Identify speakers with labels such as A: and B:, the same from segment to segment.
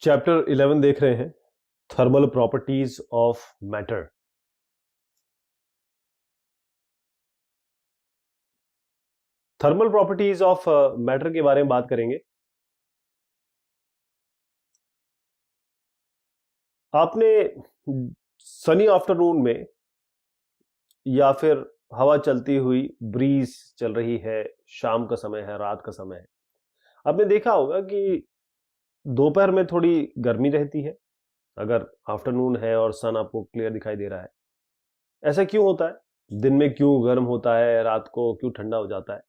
A: Chapter 11 देख रहे हैं, thermal properties of matter. Thermal properties of matter के बारे में बात करेंगे। आपने सनी आफ्टरनून में या फिर हवा चलती हुई, ब्रीज चल रही है, शाम का समय है, रात का समय है, आपने देखा होगा कि दोपहर में थोड़ी गर्मी रहती है अगर आफ्टरनून है और सन आपको क्लियर दिखाई दे रहा है। ऐसा क्यों होता है? दिन में क्यों गर्म होता है, रात को क्यों ठंडा हो जाता है?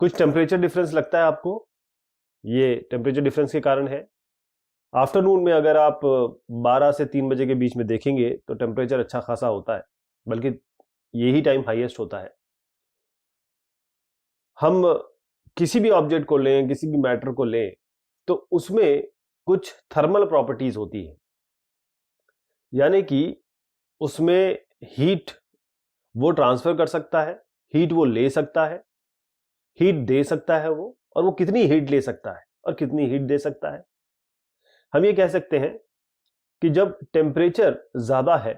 A: कुछ टेम्परेचर डिफरेंस लगता है आपको? ये टेम्परेचर डिफरेंस के कारण है। आफ्टरनून में अगर आप 12 से 3 बजे के बीच में देखेंगे तो टेम्परेचर अच्छा खासा होता है, बल्कि यही टाइम हाईएस्ट होता है। हम किसी भी ऑब्जेक्ट को लें, किसी भी मैटर को लें, तो उसमें कुछ थर्मल प्रॉपर्टीज होती है, यानी कि उसमें हीट वो ट्रांसफर कर सकता है, हीट वो ले सकता है, हीट दे सकता है वो, और वो कितनी हीट ले सकता है और कितनी हीट दे सकता है। हम ये कह सकते हैं कि जब टेम्परेचर ज्यादा है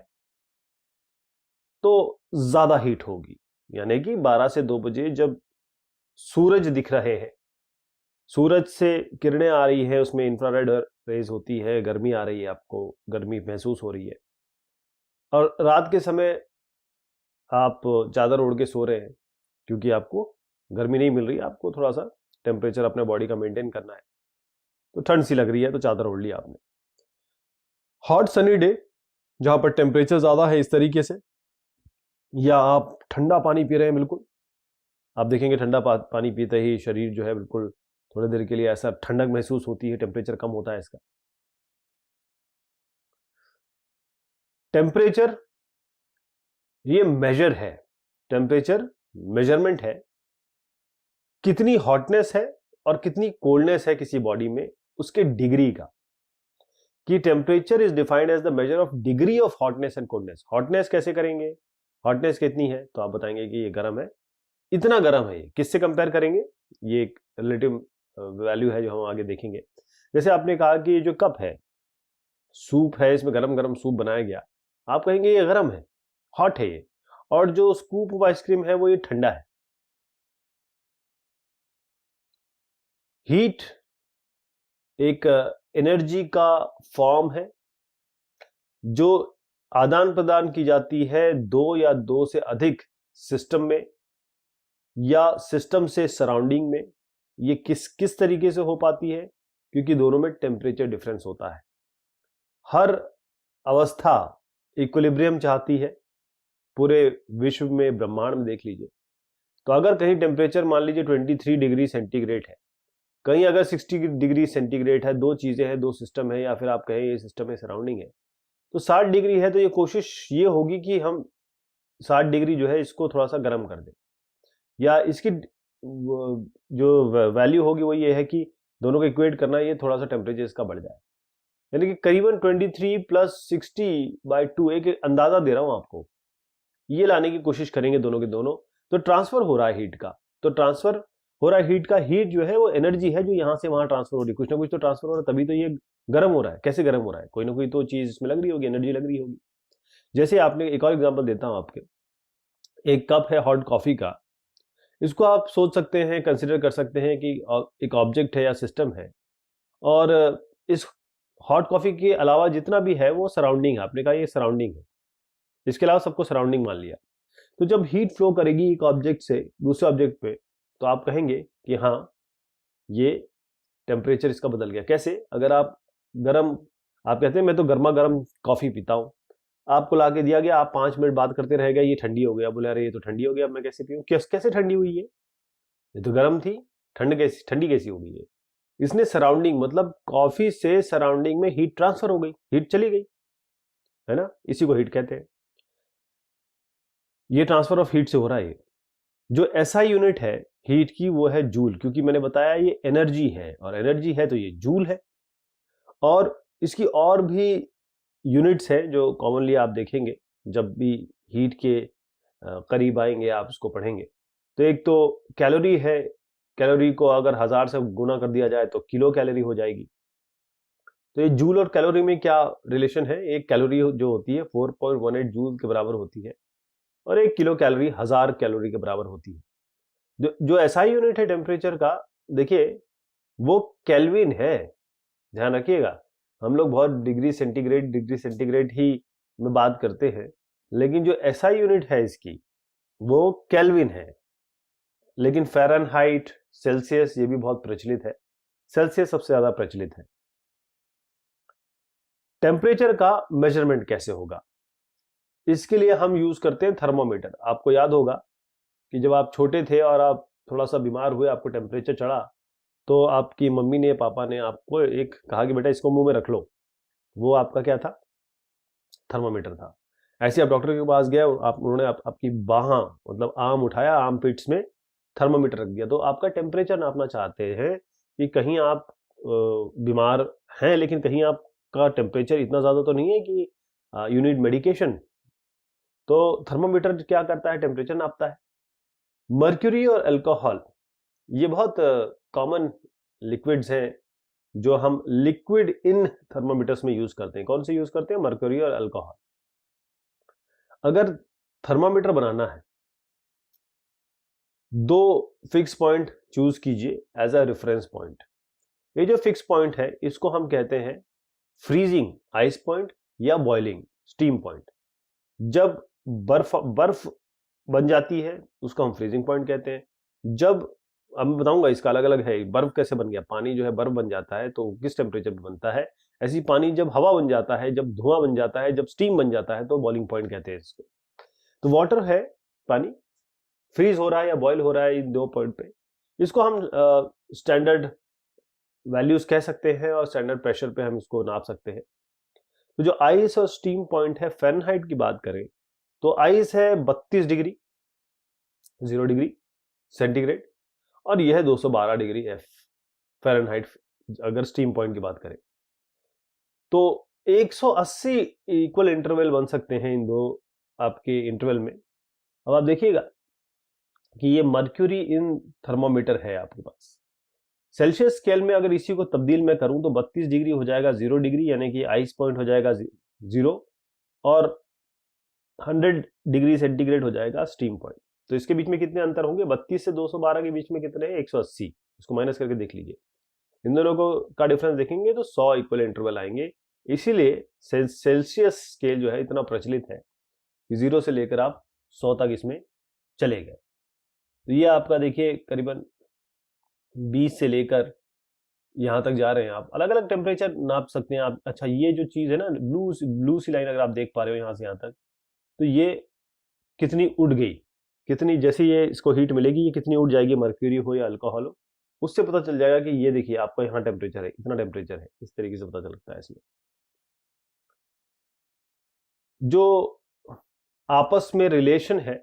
A: तो ज्यादा हीट होगी, यानी कि 12 से 2 बजे जब सूरज दिख रहे हैं, सूरज से किरणें आ रही है, उसमें इंफ्रारेड रेज होती है, गर्मी आ रही है, आपको गर्मी महसूस हो रही है, और रात के समय आप चादर ओढ़ के सो रहे हैं क्योंकि आपको गर्मी नहीं मिल रही, आपको थोड़ा सा टेम्परेचर अपने बॉडी का मेंटेन करना है, तो ठंड सी लग रही है तो चादर ओढ़ लिया आपने। हॉट सनी डे जहां पर टेम्परेचर ज्यादा है इस तरीके से, या आप ठंडा पानी पी रहे हैं, बिल्कुल आप देखेंगे ठंडा पानी पीते ही शरीर जो है बिल्कुल थोड़ी देर के लिए ऐसा ठंडक महसूस होती है, टेम्परेचर कम होता है इसका। टेम्परेचर ये मेजर है, टेम्परेचर मेजरमेंट है, कितनी हॉटनेस है और कितनी कोल्डनेस है किसी बॉडी में, उसके डिग्री का। कि temperature is defined as the measure of degree of hotness and coldness. Hotness कैसे करेंगे? हॉटनेस कितनी है तो आप बताएंगे कि ये गर्म है, इतना गर्म है। ये किससे कंपेयर करेंगे? ये एक रिलेटिव वैल्यू है जो हम आगे देखेंगे। जैसे आपने कहा कि ये जो कप है, सूप है, इसमें गरम गरम सूप बनाया गया, आप कहेंगे ये गर्म है, हॉट है ये, और जो स्कूप ऑफ आइसक्रीम है वो ये ठंडा है। हीट एक एनर्जी का फॉर्म है जो आदान प्रदान की जाती है दो या दो से अधिक सिस्टम में या सिस्टम से सराउंडिंग में। ये किस किस तरीके से हो पाती है? क्योंकि दोनों में टेम्परेचर डिफरेंस होता है। हर अवस्था इक्विलिब्रियम चाहती है, पूरे विश्व में, ब्रह्मांड में देख लीजिए तो अगर कहीं टेम्परेचर मान लीजिए 23 डिग्री सेंटीग्रेड है, कहीं अगर 60 डिग्री सेंटीग्रेड है, दो चीजें हैं, दो सिस्टम है, या फिर आप कहें ये सिस्टम है, सराउंडिंग है, तो 60 डिग्री है, तो ये कोशिश ये होगी कि हम 60 डिग्री जो है इसको थोड़ा सा गर्म कर दें, या इसकी जो वैल्यू होगी वो ये है कि दोनों को इक्वेट करना, ये थोड़ा सा टेम्परेचर इसका बढ़ जाए, यानी कि करीबन 23 प्लस 60/2, एक अंदाजा दे रहा हूं आपको, ये लाने की कोशिश करेंगे दोनों के दोनों। तो ट्रांसफर हो रहा है हीट का, तो ट्रांसफर हो रहा है हीट का। हीट जो है वो एनर्जी है जो यहां से वहां ट्रांसफर हो रही है, कुछ ना कुछ तो ट्रांसफर हो रहा है, तभी तो ये गर्म हो रहा है। कैसे गर्म हो रहा है? कोई ना कोई तो चीज इसमें लग रही होगी, एनर्जी लग रही होगी। जैसे आपने एक और एग्जांपल देता हूं आपके, एक कप है हॉट कॉफी का, इसको आप सोच सकते हैं, कंसिडर कर सकते हैं कि एक ऑब्जेक्ट है या सिस्टम है, और इस हॉट कॉफी के अलावा जितना भी है वो सराउंडिंग है। आपने कहा ये सराउंडिंग है, इसके अलावा सबको सराउंडिंग मान लिया। तो जब हीट फ्लो करेगी एक ऑब्जेक्ट से दूसरे ऑब्जेक्ट पे, तो आप कहेंगे कि हाँ, ये टेम्परेचर इसका बदल गया। कैसे? अगर आप गर्म, आप कहते हैं मैं तो गर्मा गर्म कॉफी पीता हूं, आपको ला के दिया गया, आप 5 मिनट बात करते रह गए, ये ठंडी हो गया, बोले अरे ये तो ठंडी हो गया, अब मैं कैसे पीऊं? कैसे ठंडी हुई ये तो गर्म थी, ठंडी कैसी हो गई ये? इसने सराउंडिंग, मतलब कॉफी से सराउंडिंग में हीट ट्रांसफर हो गई, हीट चली गई, है ना? इसी को हीट कहते हैं। ये ट्रांसफर ऑफ हीट से हो रहा है। जो एसआई यूनिट है हीट की वो है जूल, क्योंकि मैंने बताया ये एनर्जी है, और एनर्जी है तो ये जूल है। और इसकी और भी यूनिट्स हैं जो कॉमनली आप देखेंगे जब भी हीट के करीब आएंगे, आप उसको पढ़ेंगे। तो एक तो कैलोरी है, कैलोरी को अगर 1000 से गुना कर दिया जाए तो किलो कैलोरी हो जाएगी। तो ये जूल और कैलोरी में क्या रिलेशन है? एक कैलोरी जो होती है 4.18 जूल के बराबर होती है और 1 किलो कैलोरी 1000 कैलोरी के बराबर होती है। जो एसआई यूनिट है टेम्परेचर का, देखिए वो केल्विन है, ध्यान रखिएगा। हम लोग बहुत डिग्री सेंटीग्रेड ही में बात करते हैं, लेकिन जो एसआई यूनिट है इसकी वो केल्विन है। लेकिन फ़ारेनहाइट, सेल्सियस ये भी बहुत प्रचलित है। सेल्सियस सबसे ज्यादा प्रचलित है। टेम्परेचर का मेजरमेंट कैसे होगा? इसके लिए हम यूज करते हैं थर्मोमीटर। आपको याद होगा कि जब आप छोटे थे और आप थोड़ा सा बीमार हुए, आपको टेम्परेचर चढ़ा, तो आपकी मम्मी ने, पापा ने आपको एक कहा कि बेटा इसको मुंह में रख लो। वो आपका क्या था? थर्मोमीटर था। ऐसे आप डॉक्टर के पास गए, उन्होंने आपकी बाह मतलब आर्म उठाया, आर्म पिट्स में थर्मोमीटर रख दिया। तो आपका टेम्परेचर नापना चाहते हैं कि कहीं आप बीमार हैं, लेकिन कहीं आपका टेम्परेचर इतना ज्यादा तो नहीं है कि यू नीड मेडिकेशन। तो थर्मोमीटर क्या करता है? टेम्परेचर नापता है। मर्क्यूरी और अल्कोहल ये बहुत कॉमन लिक्विड्स हैं जो हम लिक्विड इन थर्मोमीटर्स में यूज करते हैं। कौन से यूज करते हैं? मर्क्यूरी और अल्कोहल। अगर थर्मामीटर बनाना है, 2 फिक्स पॉइंट चूज कीजिए एज अ रेफरेंस पॉइंट। ये जो फिक्स पॉइंट है इसको हम कहते हैं फ्रीजिंग आइस पॉइंट या बॉइलिंग स्टीम पॉइंट। जब बर्फ बन जाती है उसको हम फ्रीजिंग पॉइंट कहते हैं। जब, अब मैं बताऊंगा इसका अलग अलग है। बर्फ कैसे बन गया, पानी जो है बर्फ बन जाता है तो किस टेम्परेचर पे बनता है, ऐसी पानी जब हवा बन जाता है, जब धुआं बन जाता है, जब स्टीम बन जाता है, तो बॉइलिंग पॉइंट कहते हैं इसको। तो वाटर है, पानी फ्रीज हो रहा है या बॉयल हो रहा है इन 2 पॉइंट पे, इसको हम स्टैंडर्ड वैल्यूज कह सकते हैं और स्टैंडर्ड प्रेशर पे हम इसको नाप सकते हैं। तो जो आइस और स्टीम पॉइंट है, फ़ारेनहाइट की बात करें तो आइस है 32 डिग्री 0 डिग्री सेंटीग्रेड और यह है 212 डिग्री एफ फ़ारेनहाइट। अगर स्टीम पॉइंट की बात करें तो 180 इक्वल इंटरवल बन सकते हैं इन दो आपके इंटरवल में। अब आप देखिएगा कि ये मर्क्यूरी इन थर्मोमीटर है आपके पास। सेल्सियस स्केल में अगर इसी को तब्दील मैं करूं तो 32 डिग्री हो जाएगा 0 डिग्री, यानी कि आइस पॉइंट हो जाएगा 0 और 100 डिग्री सेंटीग्रेड हो जाएगा स्टीम पॉइंट। तो इसके बीच में कितने अंतर होंगे? 32 से 212 के बीच में कितने हैं? 180। इसको माइनस करके देख लीजिए। इन दोनों को का डिफरेंस देखेंगे तो 100 इक्वल इंटरवल आएंगे। इसीलिए सेल्सियस स्केल जो है इतना प्रचलित है कि 0 से लेकर आप 100 तक इसमें चले गए। तो ये आपका देखिए करीबन 20 से लेकर यहां तक जा रहे हैं। आप अलग अलग टेम्परेचर नाप सकते हैं आप। अच्छा, ये जो चीज है ना, ब्लू सी लाइन अगर आप देख पा रहे हो यहां से यहां तक, तो ये कितनी उड़ गई, कितनी, जैसे ये इसको हीट मिलेगी, ये कितनी उड़ जाएगी, मर्क्यूरी हो या अल्कोहल हो, उससे पता चल जाएगा कि ये देखिए आपका यहाँ टेम्परेचर है, इतना टेम्परेचर है। इस तरीके से पता चलता है इसमें। जो आपस में रिलेशन है,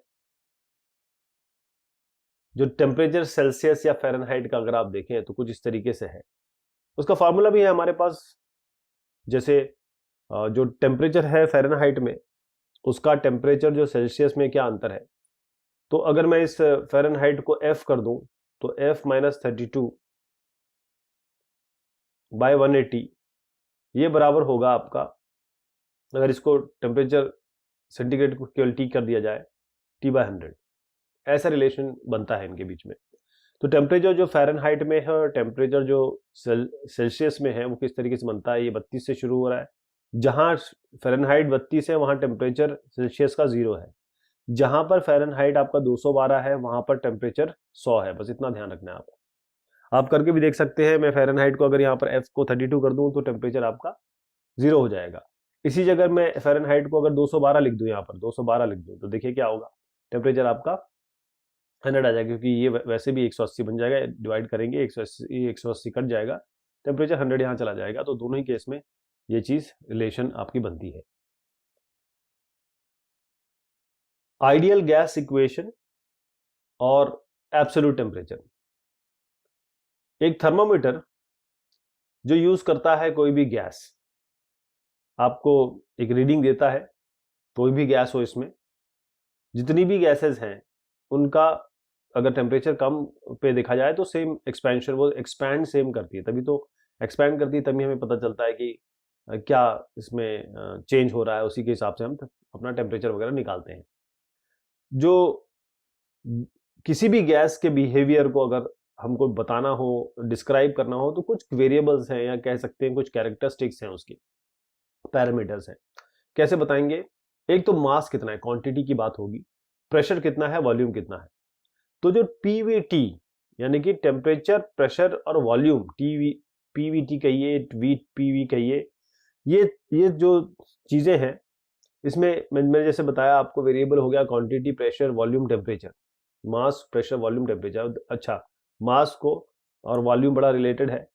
A: जो टेम्परेचर सेल्सियस या फ़ारेनहाइट का अगर आप देखें तो कुछ इस तरीके से है। उसका फार्मूला भी है हमारे पास। जैसे जो टेम्परेचर है फ़ारेनहाइट में, उसका टेम्परेचर जो सेल्सियस में क्या अंतर है। तो अगर मैं इस फ़ारेनहाइट को F कर दूं तो F माइनस 32 बाय 180 ये बराबर होगा आपका, अगर इसको टेम्परेचर सेंटीग्रेड को केवल T कर दिया जाए, T बाय 100। ऐसा रिलेशन बनता है इनके बीच में। तो टेम्परेचर जो फ़ारेनहाइट में है और टेम्परेचर जो सेल्सियस में है वो किस तरीके से बनता है। ये 32 से शुरू हो रहा है। जहां फ़ारेनहाइट 32 है वहां टेम्परेचर सेल्सियस का 0 है। जहां पर फ़ारेनहाइट आपका 212 है वहां पर टेम्परेचर 100 है। बस इतना ध्यान रखना है आप करके भी देख सकते हैं। मैं फ़ारेनहाइट को अगर यहाँ पर F को 32 कर दूं तो टेम्परेचर आपका 0 हो जाएगा। इसी जगह मैं फ़ारेनहाइट को अगर 212 लिख दूं, यहाँ पर 212 लिख दूं, तो देखिए क्या होगा, टेम्परेचर आपका 100 आ जाएगा, क्योंकि ये वैसे भी 180 बन जाएगा। डिवाइड करेंगे 180 कट जाएगा, टेम्परेचर 100 यहाँ चला जाएगा। तो दोनों ही केस में ये चीज रिलेशन आपकी बनती है। आइडियल गैस इक्वेशन और एब्सोल्यूट टेम्परेचर। एक थर्मोमीटर जो यूज करता है कोई भी गैस, आपको एक रीडिंग देता है। कोई भी गैस हो, इसमें जितनी भी गैसेस हैं उनका अगर टेम्परेचर कम पे देखा जाए तो सेम एक्सपेंशन, वो एक्सपैंड सेम करती है, तभी तो एक्सपैंड करती है तभी हमें पता चलता है कि क्या इसमें चेंज हो रहा है, उसी के हिसाब से हम अपना टेम्परेचर वगैरह निकालते हैं। जो किसी भी गैस के बिहेवियर को अगर हमको बताना हो, डिस्क्राइब करना हो, तो कुछ वेरिएबल्स हैं या कह सकते हैं कुछ कैरेक्टरिस्टिक्स हैं, उसकी पैरामीटर्स हैं। कैसे बताएंगे? एक तो मास कितना है, क्वांटिटी की बात होगी, प्रेशर कितना है, वॉल्यूम कितना है। तो जो पीवीटी यानी कि टेम्परेचर, प्रेशर और वॉल्यूम, पीवीटी कहिए, पीवी कहिए, ये जो चीजें हैं, इसमें मैंने जैसे बताया आपको, वेरिएबल हो गया क्वांटिटी, प्रेशर, वॉल्यूम, टेम्परेचर। मास, प्रेशर, वॉल्यूम, टेम्परेचर। अच्छा, मास को और वॉल्यूम बड़ा रिलेटेड है,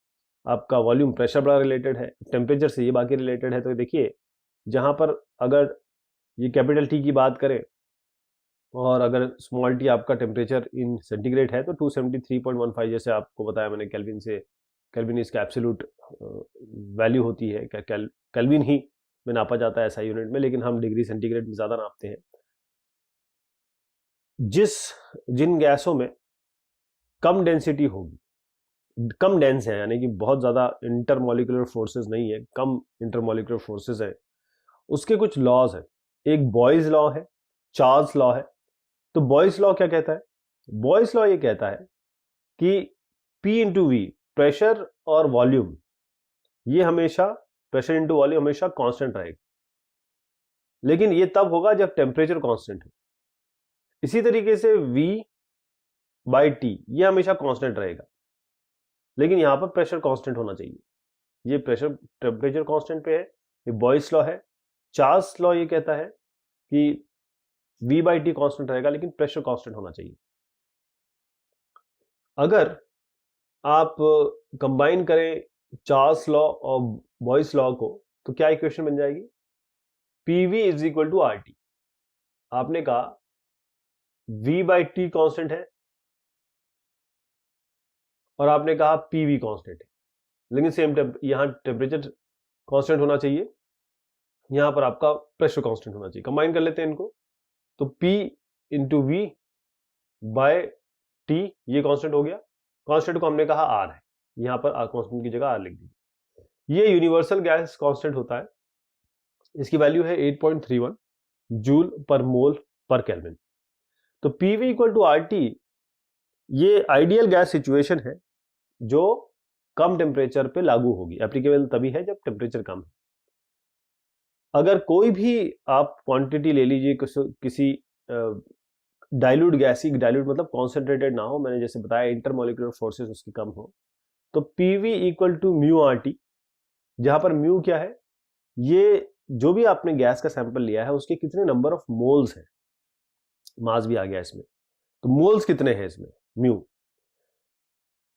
A: आपका वॉल्यूम प्रेशर बड़ा रिलेटेड है, टेम्परेचर से ये बाकी रिलेटेड है। तो देखिए, जहां पर अगर ये कैपिटल टी की बात करें और अगर स्मॉल टी आपका टेम्परेचर इन सेंटीग्रेड है तो 273.15, जैसे आपको बताया मैंने, केल्विन से, केल्विन इसका एब्सोल्यूट वैल्यू होती है, केल्विन ही में नापा जाता है ऐसा यूनिट में, लेकिन हम डिग्री सेंटीग्रेड में ज्यादा नापते हैं। जिन गैसों में कम डेंसिटी होगी, कम डेंस है, यानी कि बहुत ज्यादा इंटरमोलिकुलर फोर्सेस नहीं है, कम इंटरमोलिकुलर फोर्सेस है, उसके कुछ लॉज है। एक बॉयज लॉ है, चार्ल्स लॉ है। तो बॉयज लॉ क्या कहता है? बॉयज लॉ ये कहता है कि P इंटू वी, प्रेशर और वॉल्यूम, ये हमेशा, प्रेशर इंटू वॉल्यूम हमेशा कांस्टेंट रहेगा, लेकिन ये तब होगा जब टेम्परेचर कांस्टेंट हो। इसी तरीके से V बाई टी, ये हमेशा कांस्टेंट रहेगा, लेकिन यहां पर प्रेशर कांस्टेंट होना चाहिए। ये प्रेशर, टेम्परेचर कांस्टेंट पे है, ये बॉयज लॉ है। चार्ल्स लॉ ये कहता है कि V बाई टी कांस्टेंट रहेगा, लेकिन प्रेशर कांस्टेंट होना चाहिए। अगर आप कंबाइन करें चार्ल्स लॉ और बॉयज लॉ को, तो क्या इक्वेशन बन जाएगी? PV is equal to RT। आपने कहा V बाई टी कांस्टेंट है और आपने कहा PV कांस्टेंट है, लेकिन सेम यहां टेम्परेचर कांस्टेंट होना चाहिए, यहां पर आपका प्रेशर कांस्टेंट होना चाहिए। कंबाइन कर लेते हैं इनको, तो P into V by T, ये कांस्टेंट हो गया। कांस्टेंट को हमने कहा R है, यहां पर कांस्टेंट की जगह R लिख दी। ये यूनिवर्सल गैस कांस्टेंट होता है, इसकी वैल्यू है 8.31 जूल पर मोल पर केल्विन। तो PV इक्वल टू RT, ये आइडियल गैस सिचुएशन है जो कम टेम्परेचर पे लागू होगी, एप्लीकेबल तभी है जब टेम्परेचर कम है। अगर कोई भी आप क्वांटिटी ले लीजिए, किसी डाइल्यूट गैस की, डाइल्यूट मतलब कॉन्सेंट्रेटेड ना हो, मैंने जैसे बताया इंटरमोलिकुलर फोर्सेस उसकी कम हो, तो PV equal to mu RT, जहां पर म्यू क्या है? ये जो भी आपने गैस का सैंपल लिया है उसके कितने नंबर ऑफ मोल्स हैं, मास भी आ गया इसमें, तो मोल्स कितने हैं इसमें, म्यू।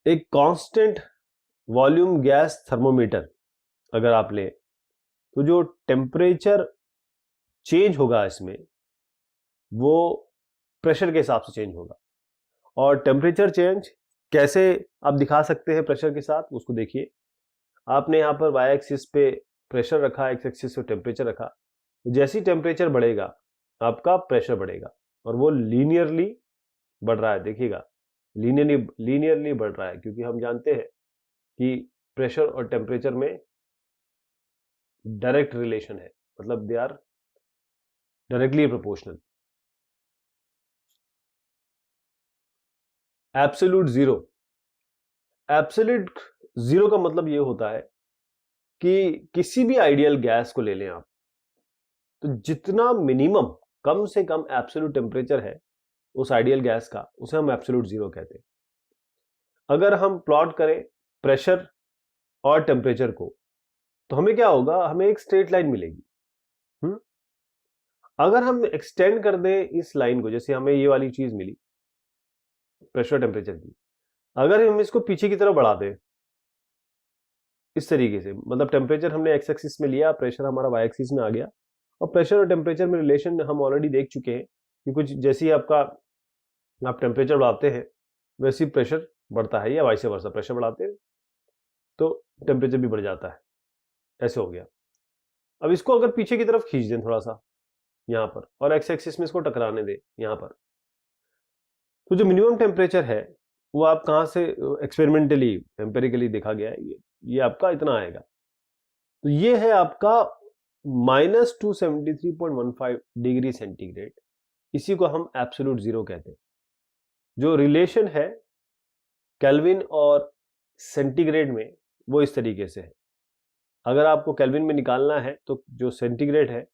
A: एक कांस्टेंट वॉल्यूम गैस थर्मोमीटर अगर आप ले, तो जो टेम्परेचर चेंज होगा इसमें वो प्रेशर के हिसाब से चेंज होगा। और टेम्परेचर चेंज कैसे आप दिखा सकते हैं प्रेशर के साथ, उसको देखिए। आपने यहां पर वाई एक्सिस पे प्रेशर रखा, एक्स एक्सिस पे टेम्परेचर रखा, जैसी टेम्परेचर बढ़ेगा आपका प्रेशर बढ़ेगा, और वो लीनियरली बढ़ रहा है। देखिएगा, लीनियरली बढ़ रहा है, क्योंकि हम जानते हैं कि प्रेशर और टेम्परेचर में डायरेक्ट रिलेशन है, मतलब they are directly proportional. Absolute zero, absolute zero का मतलब ये होता है कि किसी भी आइडियल गैस को ले लें आप, तो जितना मिनिमम, कम से कम एब्सोल्यूट टेम्परेचर है उस आइडियल गैस का, उसे हम एब्सोल्यूट जीरो कहते हैं। अगर हम प्लॉट करें प्रेशर और टेम्परेचर को, तो हमें क्या होगा? हमें एक स्ट्रेट लाइन मिलेगी। अगर हम एक्सटेंड कर दें इस लाइन को, जैसे हमें ये वाली चीज मिली प्रेशर टेम्परेचर की, अगर हम इसको पीछे की तरफ बढ़ा दें इस तरीके से, मतलब टेम्परेचर हमने एक्स एक्सिस में लिया, प्रेशर हमारा वाई एक्सिस में आ गया, और प्रेशर और टेम्परेचर में रिलेशन हम ऑलरेडी देख चुके हैं कि कुछ जैसे ही आप टेम्परेचर बढ़ाते हैं वैसे ही प्रेशर बढ़ता है, या वाइस वर्सा, प्रेशर बढ़ाते हैं तो टेम्परेचर भी बढ़ जाता है, ऐसे हो गया। अब इसको अगर पीछे की तरफ खींच दें थोड़ा सा यहां पर, और एक्स एक्सिस में इसको टकराने दें यहां पर, तो जो मिनिमम टेम्परेचर है वो आप कहां से, एक्सपेरिमेंटली एम्पेरिकली देखा गया है, ये आपका इतना आएगा। तो ये है आपका -273.15 डिग्री सेंटीग्रेड। इसी को हम एब्सोल्यूट जीरो कहते हैं। जो रिलेशन है केल्विन और सेंटीग्रेड में वो इस तरीके से है। अगर आपको केल्विन में निकालना है तो जो सेंटीग्रेड है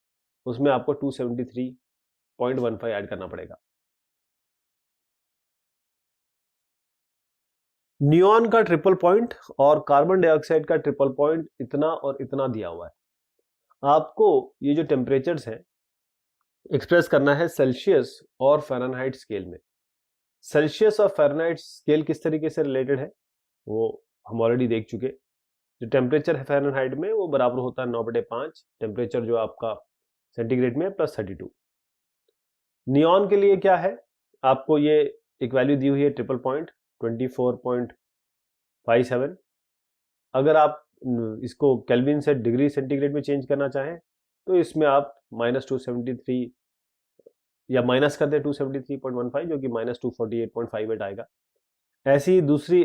A: उसमें आपको 273.15 ऐड करना पड़ेगा। नियॉन का ट्रिपल पॉइंट और कार्बन डाइऑक्साइड का ट्रिपल पॉइंट इतना और इतना दिया हुआ है। आपको ये जो टेम्परेचर्स हैं एक्सप्रेस करना है सेल्सियस और फ़ारेनहाइट स्केल में। सेल्सियस और फ़ारेनहाइट स्केल किस तरीके से रिलेटेड है वो हम ऑलरेडी देख चुके। जो टेम्परेचर है फ़ारेनहाइट में वो बराबर होता है 9/5 टेम्परेचर जो आपका सेंटीग्रेड में +32। नियॉन के लिए क्या है, आपको ये एक वैल्यू दी हुई है ट्रिपल पॉइंट 24.57। अगर आप इसको केल्विन से डिग्री सेंटीग्रेड में चेंज करना चाहें तो इसमें आप -273 या माइनस कर दें 273.15 जो कि -248.58 आएगा। ऐसी ही दूसरी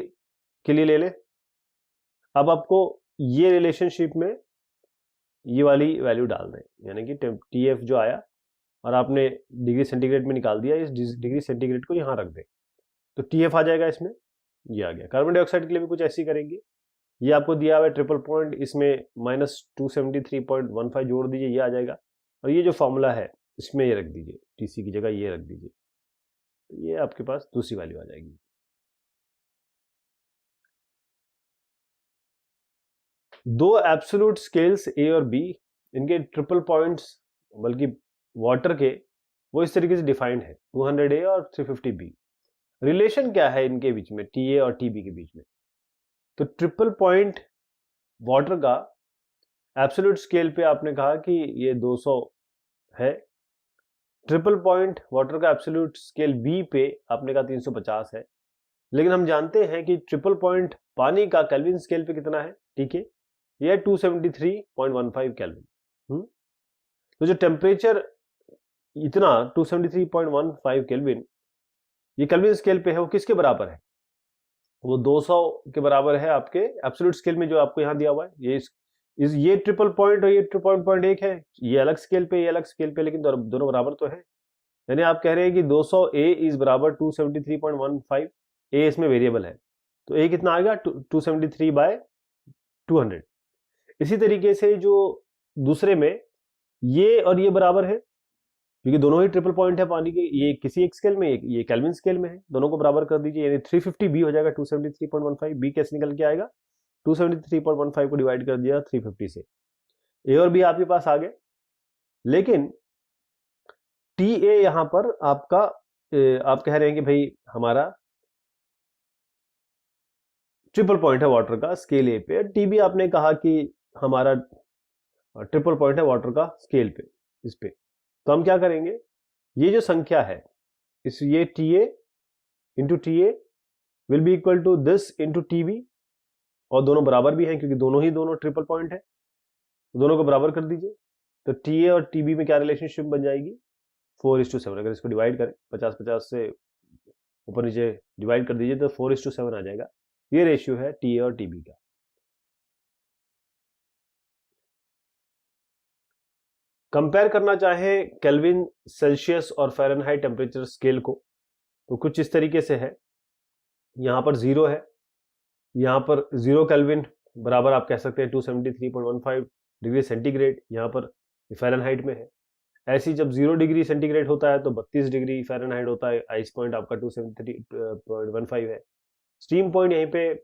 A: के लिए ले लें। अब आपको ये रिलेशनशिप में ये वाली वैल्यू डाल दें, यानी कि TF जो आया और आपने डिग्री सेंटीग्रेड में निकाल दिया, इस डिग्री सेंटीग्रेड को यहाँ रख दें तो TF आ जाएगा इसमें, ये आ गया। कार्बन डाइऑक्साइड के लिए भी कुछ ऐसी करेंगे। ये आपको दिया हुआ है ट्रिपल पॉइंट, इसमें -273.15 जोड़ दीजिए, ये आ जाएगा। और ये जो फॉर्मूला है इसमें ये रख दीजिए, TC की जगह ये रख दीजिए, तो ये आपके पास दूसरी वैल्यू आ जाएगी। दो एब्सोल्यूट स्केल्स A और B, इनके ट्रिपल पॉइंट्स बल्कि वाटर के वो इस तरीके से डिफाइंड है 200A और 350B। रिलेशन क्या है इनके बीच में, TA और TB के बीच में? तो ट्रिपल पॉइंट वाटर का एब्सोल्यूट स्केल पे आपने कहा कि ये 200 है, ट्रिपल पॉइंट वाटर का एब्सोल्यूट स्केल B पे आपने कहा 350 है। लेकिन हम जानते हैं कि ट्रिपल पॉइंट पानी का केल्विन स्केल पे कितना है, ठीक है, ये 273.15 केल्विन। तो जो टेम्परेचर इतना 273.15 केल्विन ये केल्विन स्केल पे है, वो किसके बराबर है? वो 200 के बराबर है आपके एब्सोल्यूट स्केल में जो आपको यहाँ दिया हुआ है। ये ट्रिपल पॉइंट और ये ट्रिपल पॉइंट एक है, ये अलग स्केल पे, ये अलग स्केल पे, लेकिन दोनों बराबर तो है। यानी आप कह रहे हैं कि 200A इज बराबर 273.15, A इसमें वेरिएबल है, तो A कितना आएगा 273/200। इसी तरीके से जो दूसरे में ये और ये बराबर है, क्योंकि दोनों ही ट्रिपल पॉइंट है पानी के, ये किसी एक स्केल में, ये केल्विन स्केल में है, दोनों को बराबर कर दीजिए, यानी 350B हो जाएगा 273.15। B कैसे निकल के आएगा, 273.15 को डिवाइड कर दिया 350 से, A और B आपके पास आ गए। लेकिन TA यहां पर आपका आप कह रहे हैं कि भाई हमारा ट्रिपल पॉइंट है वाटर का स्केल A पे, TB आपने कहा कि हमारा ट्रिपल पॉइंट है वाटर का स्केल पे, इस पे। तो हम क्या करेंगे, ये जो संख्या है इस ये TA into TA will be equal to this into TB, और दोनों बराबर भी हैं क्योंकि दोनों ट्रिपल पॉइंट है, दोनों को बराबर कर दीजिए। तो TA और TB में क्या रिलेशनशिप बन जाएगी, 4:7। अगर इसको डिवाइड करें 50-50 से ऊपर नीचे डिवाइड कर दीजिए तो 4:7 आ जाएगा। ये रेशियो है TA और TB का। कंपेयर करना चाहें केल्विन, सेल्सियस और फ़ारेनहाइट टेम्परेचर स्केल को तो कुछ इस तरीके से है। यहाँ पर 0 है, यहाँ पर 0 केल्विन बराबर आप कह सकते हैं 273.15 डिग्री सेंटीग्रेड, यहाँ पर फ़ारेनहाइट में है। ऐसी जब 0 डिग्री सेंटीग्रेड होता है तो 32 डिग्री फ़ारेनहाइट होता है, आइस पॉइंट आपका 273.15 है। स्टीम पॉइंट यहीं पे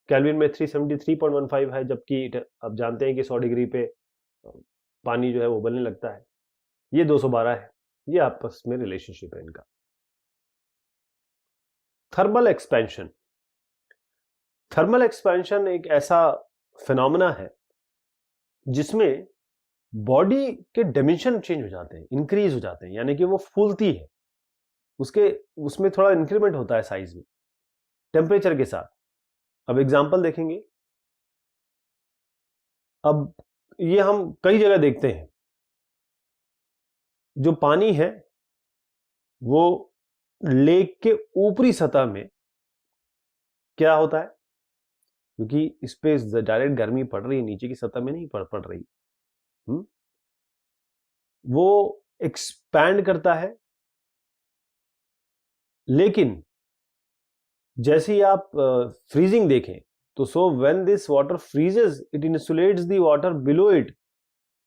A: केल्विन में 373.15 है, जबकि आप जानते हैं कि 100 डिग्री पे पानी जो है वो उबलने लगता है, ये 212 है। ये आपस में रिलेशनशिप है इनका। Thermal expansion. थर्मल एक्सपेंशन एक ऐसा फिनोमेना है जिसमें बॉडी के डायमेंशन चेंज हो जाते हैं, इंक्रीज हो जाते हैं, यानी कि वो फूलती है, उसमें थोड़ा इंक्रीमेंट होता है साइज में टेम्परेचर के साथ। अब एग्जांपल देखेंगे, अब ये हम कई जगह देखते हैं, जो पानी है वो लेक के ऊपरी सतह में क्या होता है, क्योंकि इस पे डायरेक्ट गर्मी पड़ रही है, नीचे की सतह में नहीं पड़ रही। वो एक्सपैंड करता है, लेकिन जैसे ही आप फ्रीजिंग देखें तो so when this water freezes it insulates the water below it.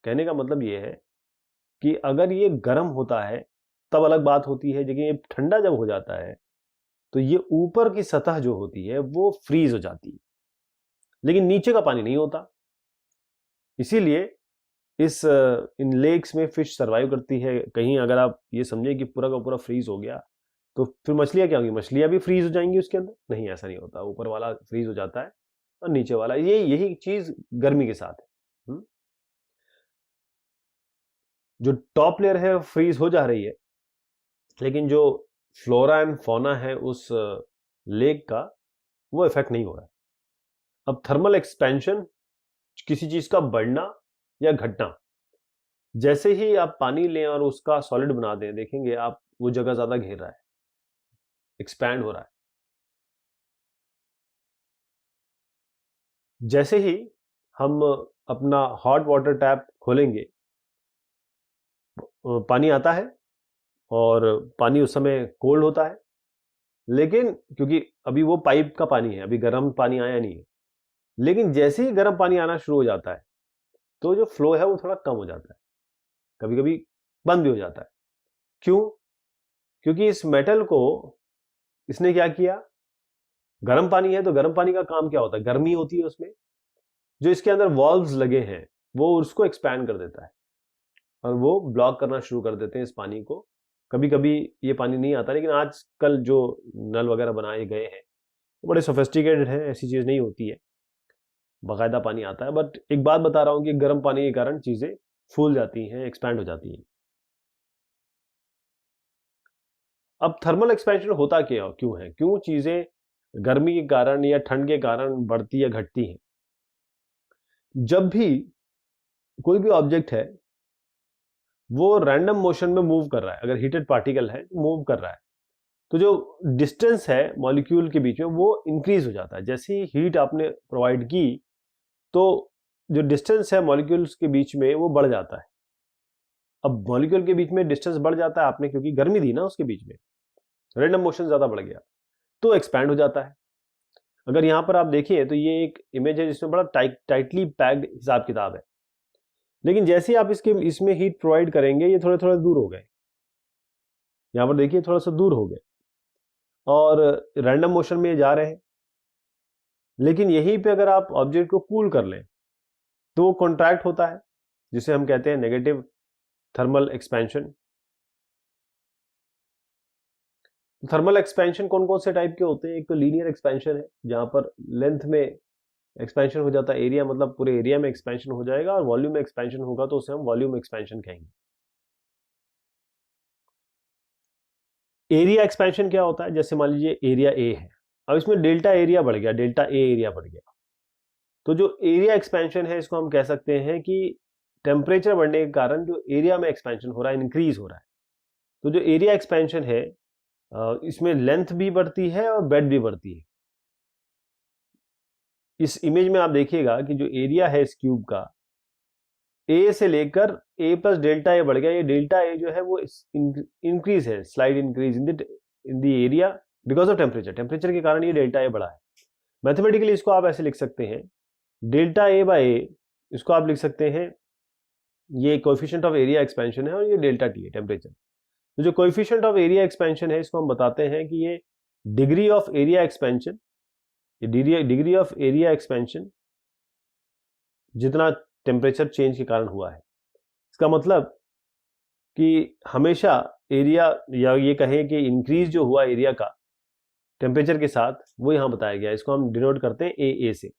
A: कहने का मतलब ये है कि अगर ये गर्म होता है तब अलग बात होती है, लेकिन ये ठंडा जब हो जाता है तो ये ऊपर की सतह जो होती है वो फ्रीज हो जाती है, लेकिन नीचे का पानी नहीं होता। इसीलिए इस इन लेक्स में फिश सरवाइव करती है। कहीं अगर आप ये समझे कि पूरा का पूरा फ्रीज हो गया तो फिर मछलियां क्या होंगी, मछलियां भी फ्रीज हो जाएंगी उसके अंदर? नहीं, ऐसा नहीं होता। ऊपर वाला फ्रीज हो जाता है और नीचे वाला, यही चीज गर्मी के साथ है। जो टॉप लेयर है फ्रीज हो जा रही है, लेकिन जो फ्लोरा एंड फौना है उस लेक का वो इफेक्ट नहीं हो रहा है। अब थर्मल एक्सपेंशन, किसी चीज का बढ़ना या घटना, जैसे ही आप पानी लें और उसका सॉलिड बना दें, देखेंगे आप वो जगह ज्यादा घेर रहा है, एक्सपैंड हो रहा है। जैसे ही हम अपना हॉट वाटर टैप खोलेंगे, पानी आता है और पानी उस समय कोल्ड होता है, लेकिन क्योंकि अभी वो पाइप का पानी है, अभी गर्म पानी आया नहीं है, लेकिन जैसे ही गर्म पानी आना शुरू हो जाता है तो जो फ्लो है वो थोड़ा कम हो जाता है, कभी कभी बंद भी हो जाता है। क्यों? क्योंकि इस मेटल को इसने क्या किया, गर्म पानी है तो गर्म पानी का काम क्या होता है, गर्मी होती है उसमें, जो इसके अंदर वॉल्व्स लगे हैं वो उसको एक्सपैंड कर देता है और वो ब्लॉक करना शुरू कर देते हैं इस पानी को। कभी कभी ये पानी नहीं आता, लेकिन आजकल जो नल वगैरह बनाए गए हैं वो बड़े सोफिस्टिकेटेड हैं, ऐसी चीज नहीं होती है, बाकायदा पानी आता है। बट एक बात बता रहा हूं कि गर्म पानी के कारण चीजें फूल जाती हैं, एक्सपैंड हो जाती हैं। अब थर्मल एक्सपेंशन होता क्या, क्यों है, क्यों चीजें गर्मी के कारण या ठंड के कारण बढ़ती या घटती हैं? जब भी कोई भी ऑब्जेक्ट है वो रैंडम मोशन में मूव कर रहा है, अगर हीटेड पार्टिकल है मूव कर रहा है, तो जो डिस्टेंस है मॉलिक्यूल के बीच में वो इंक्रीज हो जाता है। जैसे ही हीट आपने प्रोवाइड की तो जो डिस्टेंस है मॉलिक्यूल्स के बीच में वो बढ़ जाता है। अब मॉलिक्यूल के बीच में डिस्टेंस बढ़ जाता है आपने क्योंकि गर्मी दी ना उसके बीच में, रैंडम मोशन ज्यादा बढ़ गया तो एक्सपैंड हो जाता है। अगर यहां पर आप देखिए तो ये एक इमेज है जिसमें बड़ा टाइटली पैक्ड हिसाब किताब है, लेकिन जैसे ही आप इसमें हीट प्रोवाइड करेंगे ये थोड़े थोड़े दूर हो गए, यहां पर देखिए थोड़ा सा दूर हो गए और रैंडम मोशन में ये जा रहे हैं। लेकिन यहीं पे अगर आप ऑब्जेक्ट को कूल कर लें तो वो कॉन्ट्रैक्ट होता है, जिसे हम कहते हैं negative thermal expansion. Thermal expansion कौन कौन से टाइप के होते हैं? एक तो लीनियर एक्सपेंशन है जहां पर लेंथ में एक्सपेंशन हो जाता है, एरिया मतलब पूरे एरिया में एक्सपेंशन हो जाएगा, और वॉल्यूम में एक्सपेंशन होगा तो उसे हम वॉल्यूम एक्सपेंशन कहेंगे। एरिया एक्सपेंशन क्या होता है? जैसे मान लीजिए एरिया ए है, अब इसमें डेल्टा एरिया बढ़ गया, डेल्टा ए एरिया बढ़ गया, तो जो एरिया एक्सपेंशन है इसको हम कह सकते हैं कि टेम्परेचर बढ़ने के कारण जो एरिया में एक्सपेंशन हो रहा है, इंक्रीज हो रहा है। तो जो एरिया एक्सपेंशन है इसमें लेंथ भी बढ़ती है और ब्रेड्थ भी बढ़ती है। इस इमेज में आप देखिएगा कि जो एरिया है इस क्यूब का, ए से लेकर ए प्लस डेल्टा ए बढ़ गया, ये डेल्टा ए जो है वो इंक्रीज है, slide increase in the area because of temperature, temperature के कारण ये डेल्टा ए बढ़ा है। मैथमेटिकली इसको आप ऐसे लिख सकते हैं, डेल्टा ए बाय ए, इसको आप लिख सकते हैं ये कोएफिशिएंट ऑफ एरिया एक्सपेंशन है और ये डेल्टा टी है, टेम्परेचर। तो जो कोएफिशिएंट ऑफ एरिया एक्सपेंशन है इसको हम बताते हैं कि ये डिग्री ऑफ एरिया एक्सपेंशन, ये डिग्री ऑफ एरिया एक्सपेंशन जितना टेम्परेचर चेंज के कारण हुआ है। इसका मतलब कि हमेशा एरिया, या ये कहें कि इंक्रीज जो हुआ एरिया का टेम्परेचर के साथ, वो यहां बताया गया, इसको हम डिनोट करते हैं ए से।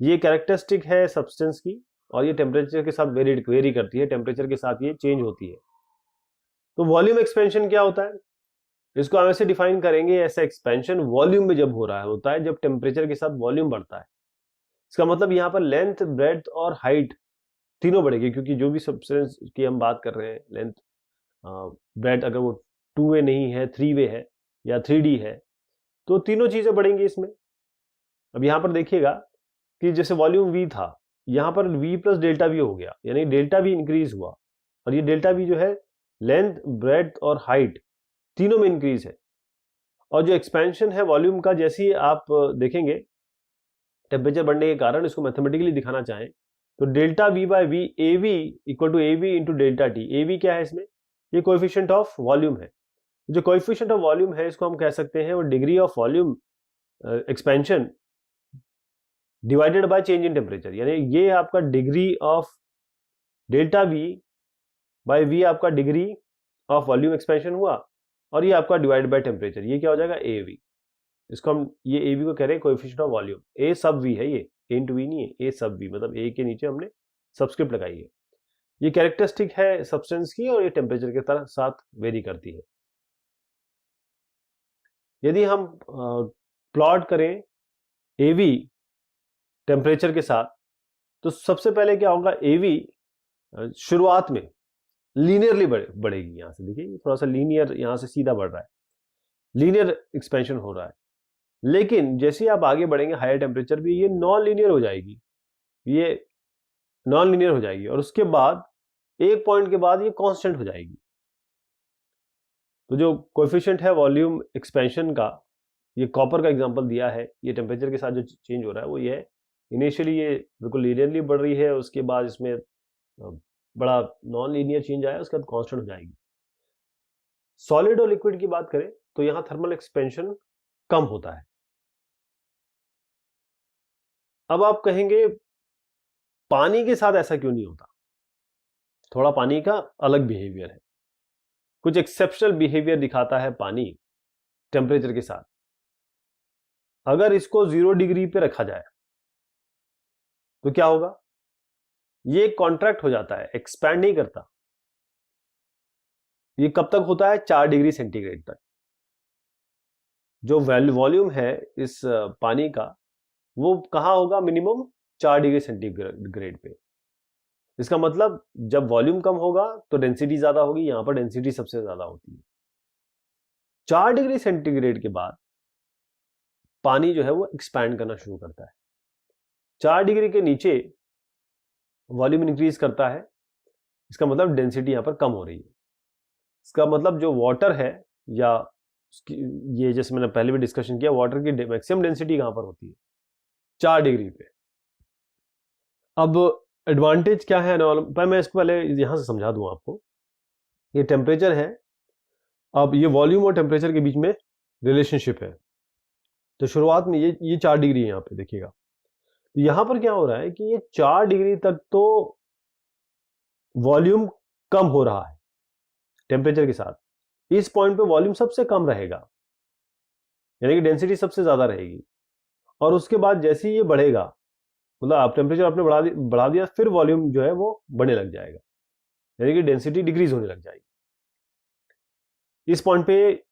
A: ये कैरेक्टरिस्टिक है सब्सटेंस की और ये टेम्परेचर के साथ वेरी करती है, टेम्परेचर के साथ ये चेंज होती है। तो वॉल्यूम एक्सपेंशन क्या होता है? इसको हम ऐसे डिफाइन करेंगे, ऐसा एक्सपेंशन वॉल्यूम में जब हो रहा है होता है जब टेम्परेचर के साथ वॉल्यूम बढ़ता है। इसका मतलब यहां पर लेंथ, ब्रेड्थ और हाइट तीनों बढ़ेगी, क्योंकि जो भी सब्सटेंस की हम बात कर रहे हैं, लेंथ, ब्रेड्थ, अगर वो 2 वे नहीं है, 3 वे है या 3D है, तो तीनों चीजें बढ़ेंगी इसमें। अब यहां पर देखिएगा कि जैसे वॉल्यूम V था, यहां पर V प्लस डेल्टा V हो गया, यानी डेल्टा V इंक्रीज हुआ, और ये डेल्टा V जो है लेंथ, ब्रेड्थ और हाइट तीनों में इंक्रीज है। और जो एक्सपेंशन है वॉल्यूम का, जैसे ही आप देखेंगे टेम्परेचर बढ़ने के कारण, इसको मैथमेटिकली दिखाना चाहें तो delta V by V, AV equal to AV into delta T। AV क्या है इसमें, ये कोएफिशिएंट ऑफ वॉल्यूम है। जो कोएफिशिएंट ऑफ वॉल्यूम है इसको हम कह सकते हैं वो degree of volume expansion divided by change in temperature, यानी ये आपका degree of delta V by V आपका डिग्री ऑफ वॉल्यूम एक्सपेंशन हुआ, और ये आपका डिवाइड बाय टेम्परेचर, ये क्या हो जाएगा AV। इसको हम ये AV को कह रहे हैं कोएफिशिएंट ऑफ वॉल्यूम। A सब V है, ये A इंटू V नहीं है, A सब V, मतलब A के नीचे हमने सबस्क्रिप्ट लगाई है। ये कैरेक्टरिस्टिक है सब्सटेंस की, और ये टेम्परेचर के साथ वेरी करती है। यदि हम प्लॉट करें AV टेम्परेचर के साथ, तो सबसे पहले क्या होगा, AV शुरुआत में लीनियरली बढ़ेगी। यहां से देखिए थोड़ा सा लीनियर, यहां से सीधा बढ़ रहा है, लीनियर एक्सपेंशन हो रहा है। लेकिन जैसे आप आगे बढ़ेंगे हायर टेम्परेचर भी, ये नॉन लीनियर हो जाएगी, ये नॉन लीनियर हो जाएगी, और उसके बाद एक पॉइंट के बाद ये कांस्टेंट हो जाएगी। तो जो कोएफिशिएंट है वॉल्यूम एक्सपेंशन का, ये कॉपर का एग्जांपल दिया है, ये टेम्परेचर के साथ जो चेंज हो रहा है वो ये है, इनिशियली ये बिल्कुल लीनियरली बढ़ रही है, उसके बाद इसमें बड़ा नॉन लीनियर चेंज आया, उसके बाद कांस्टेंट हो जाएगी। सॉलिड और लिक्विड की बात करें तो यहां थर्मल एक्सपेंशन कम होता है। अब आप कहेंगे पानी के साथ ऐसा क्यों नहीं होता, थोड़ा पानी का अलग बिहेवियर है, कुछ एक्सेप्शनल बिहेवियर दिखाता है पानी टेम्परेचर के साथ। अगर इसको 0 डिग्री पे रखा जाए तो क्या होगा, ये कॉन्ट्रैक्ट हो जाता है, एक्सपैंड नहीं करता। ये कब तक होता है, 4 डिग्री सेंटीग्रेड तक। जो वॉल्यूम है इस पानी का, वो कहां होगा, मिनिमम 4 डिग्री सेंटीग्रेड पे। इसका मतलब जब वॉल्यूम कम होगा तो डेंसिटी ज्यादा होगी, यहां पर डेंसिटी सबसे ज्यादा होती है। 4 डिग्री सेंटीग्रेड के बाद पानी जो है वो एक्सपैंड करना शुरू करता है। 4 डिग्री के नीचे वॉल्यूम इंक्रीज करता है, इसका मतलब डेंसिटी यहां पर कम हो रही है। इसका मतलब जो वाटर है, या ये जैसे मैंने पहले भी डिस्कशन किया, वाटर की मैक्सिमम डेंसिटी कहां पर होती है, 4 डिग्री पे। अब एडवांटेज क्या है, पर मैं इसको पहले यहां से समझा दूं आपको। ये टेम्परेचर है, अब ये वॉल्यूम और टेम्परेचर के बीच में रिलेशनशिप है। तो शुरुआत में ये 4 डिग्री यहां पे देखिएगा, तो यहां पर क्या हो रहा है कि ये 4 डिग्री तक तो वॉल्यूम कम हो रहा है टेम्परेचर के साथ। इस पॉइंट पे वॉल्यूम सबसे कम रहेगा, यानी कि डेंसिटी सबसे ज्यादा रहेगी। और उसके बाद जैसे ही ये बढ़ेगा, मतलब आप टेम्परेचर आपने बढ़ा दिया, फिर वॉल्यूम जो है वो बढ़ने लग जाएगा, यानी कि डेंसिटी डिक्रीज होने लग जाएगी। इस पॉइंट पे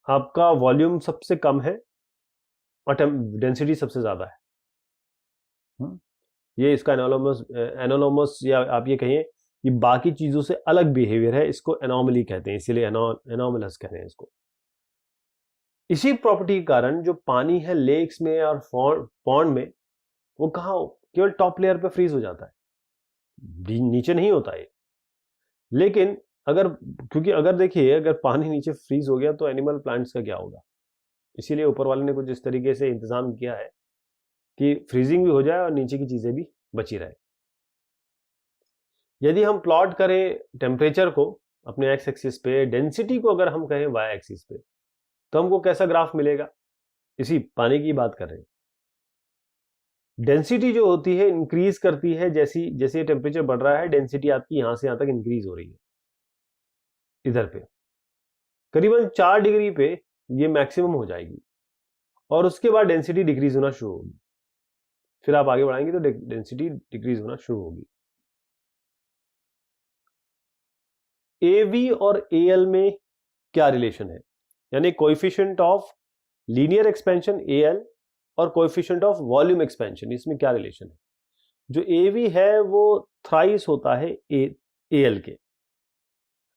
A: आपका वॉल्यूम सबसे कम है और डेंसिटी सबसे ज्यादा है। ये इसका एनोनोमस या आप ये कहिए कि बाकी चीजों से अलग बिहेवियर है, इसको एनोमली कहते हैं, इसीलिए एनोमलस कहते हैं इसको। इसी प्रॉपर्टी के कारण जो पानी है लेक्स में और पॉन्ड में, वो कहाँ केवल टॉप लेयर पे फ्रीज हो जाता है, नीचे नहीं होता है। लेकिन क्योंकि अगर देखिए अगर पानी नीचे फ्रीज हो गया तो एनिमल प्लांट्स का क्या होगा, इसीलिए ऊपर वाले ने कुछ इस तरीके से इंतजाम किया है कि फ्रीजिंग भी हो जाए और नीचे की चीजें भी बची रहे। यदि हम प्लॉट करें टेम्परेचर को अपने एक्स एक्सिस पे, डेंसिटी को अगर हम कहें वाई एक्सिस पे, तो हमको कैसा ग्राफ मिलेगा, इसी पानी की बात कर रहे हैं। डेंसिटी जो होती है इंक्रीज करती है, जैसे जैसे टेम्परेचर बढ़ रहा है, डेंसिटी आपकी यहां से यहां तक इंक्रीज हो रही है। इधर पे करीबन 4 डिग्री पे ये मैक्सिमम हो जाएगी, और उसके बाद डेंसिटी डिक्रीज होना शुरू होगी। फिर आप आगे बढ़ाएंगे तो डेंसिटी डिक्रीज होना शुरू होगी। एवी और एल में क्या रिलेशन है, यानी coefficient of linear expansion L और कोएफिशिएंट ऑफ वॉल्यूम एक्सपेंशन, इसमें क्या रिलेशन है। जो एवी है वो थ्राइस होता है एल के।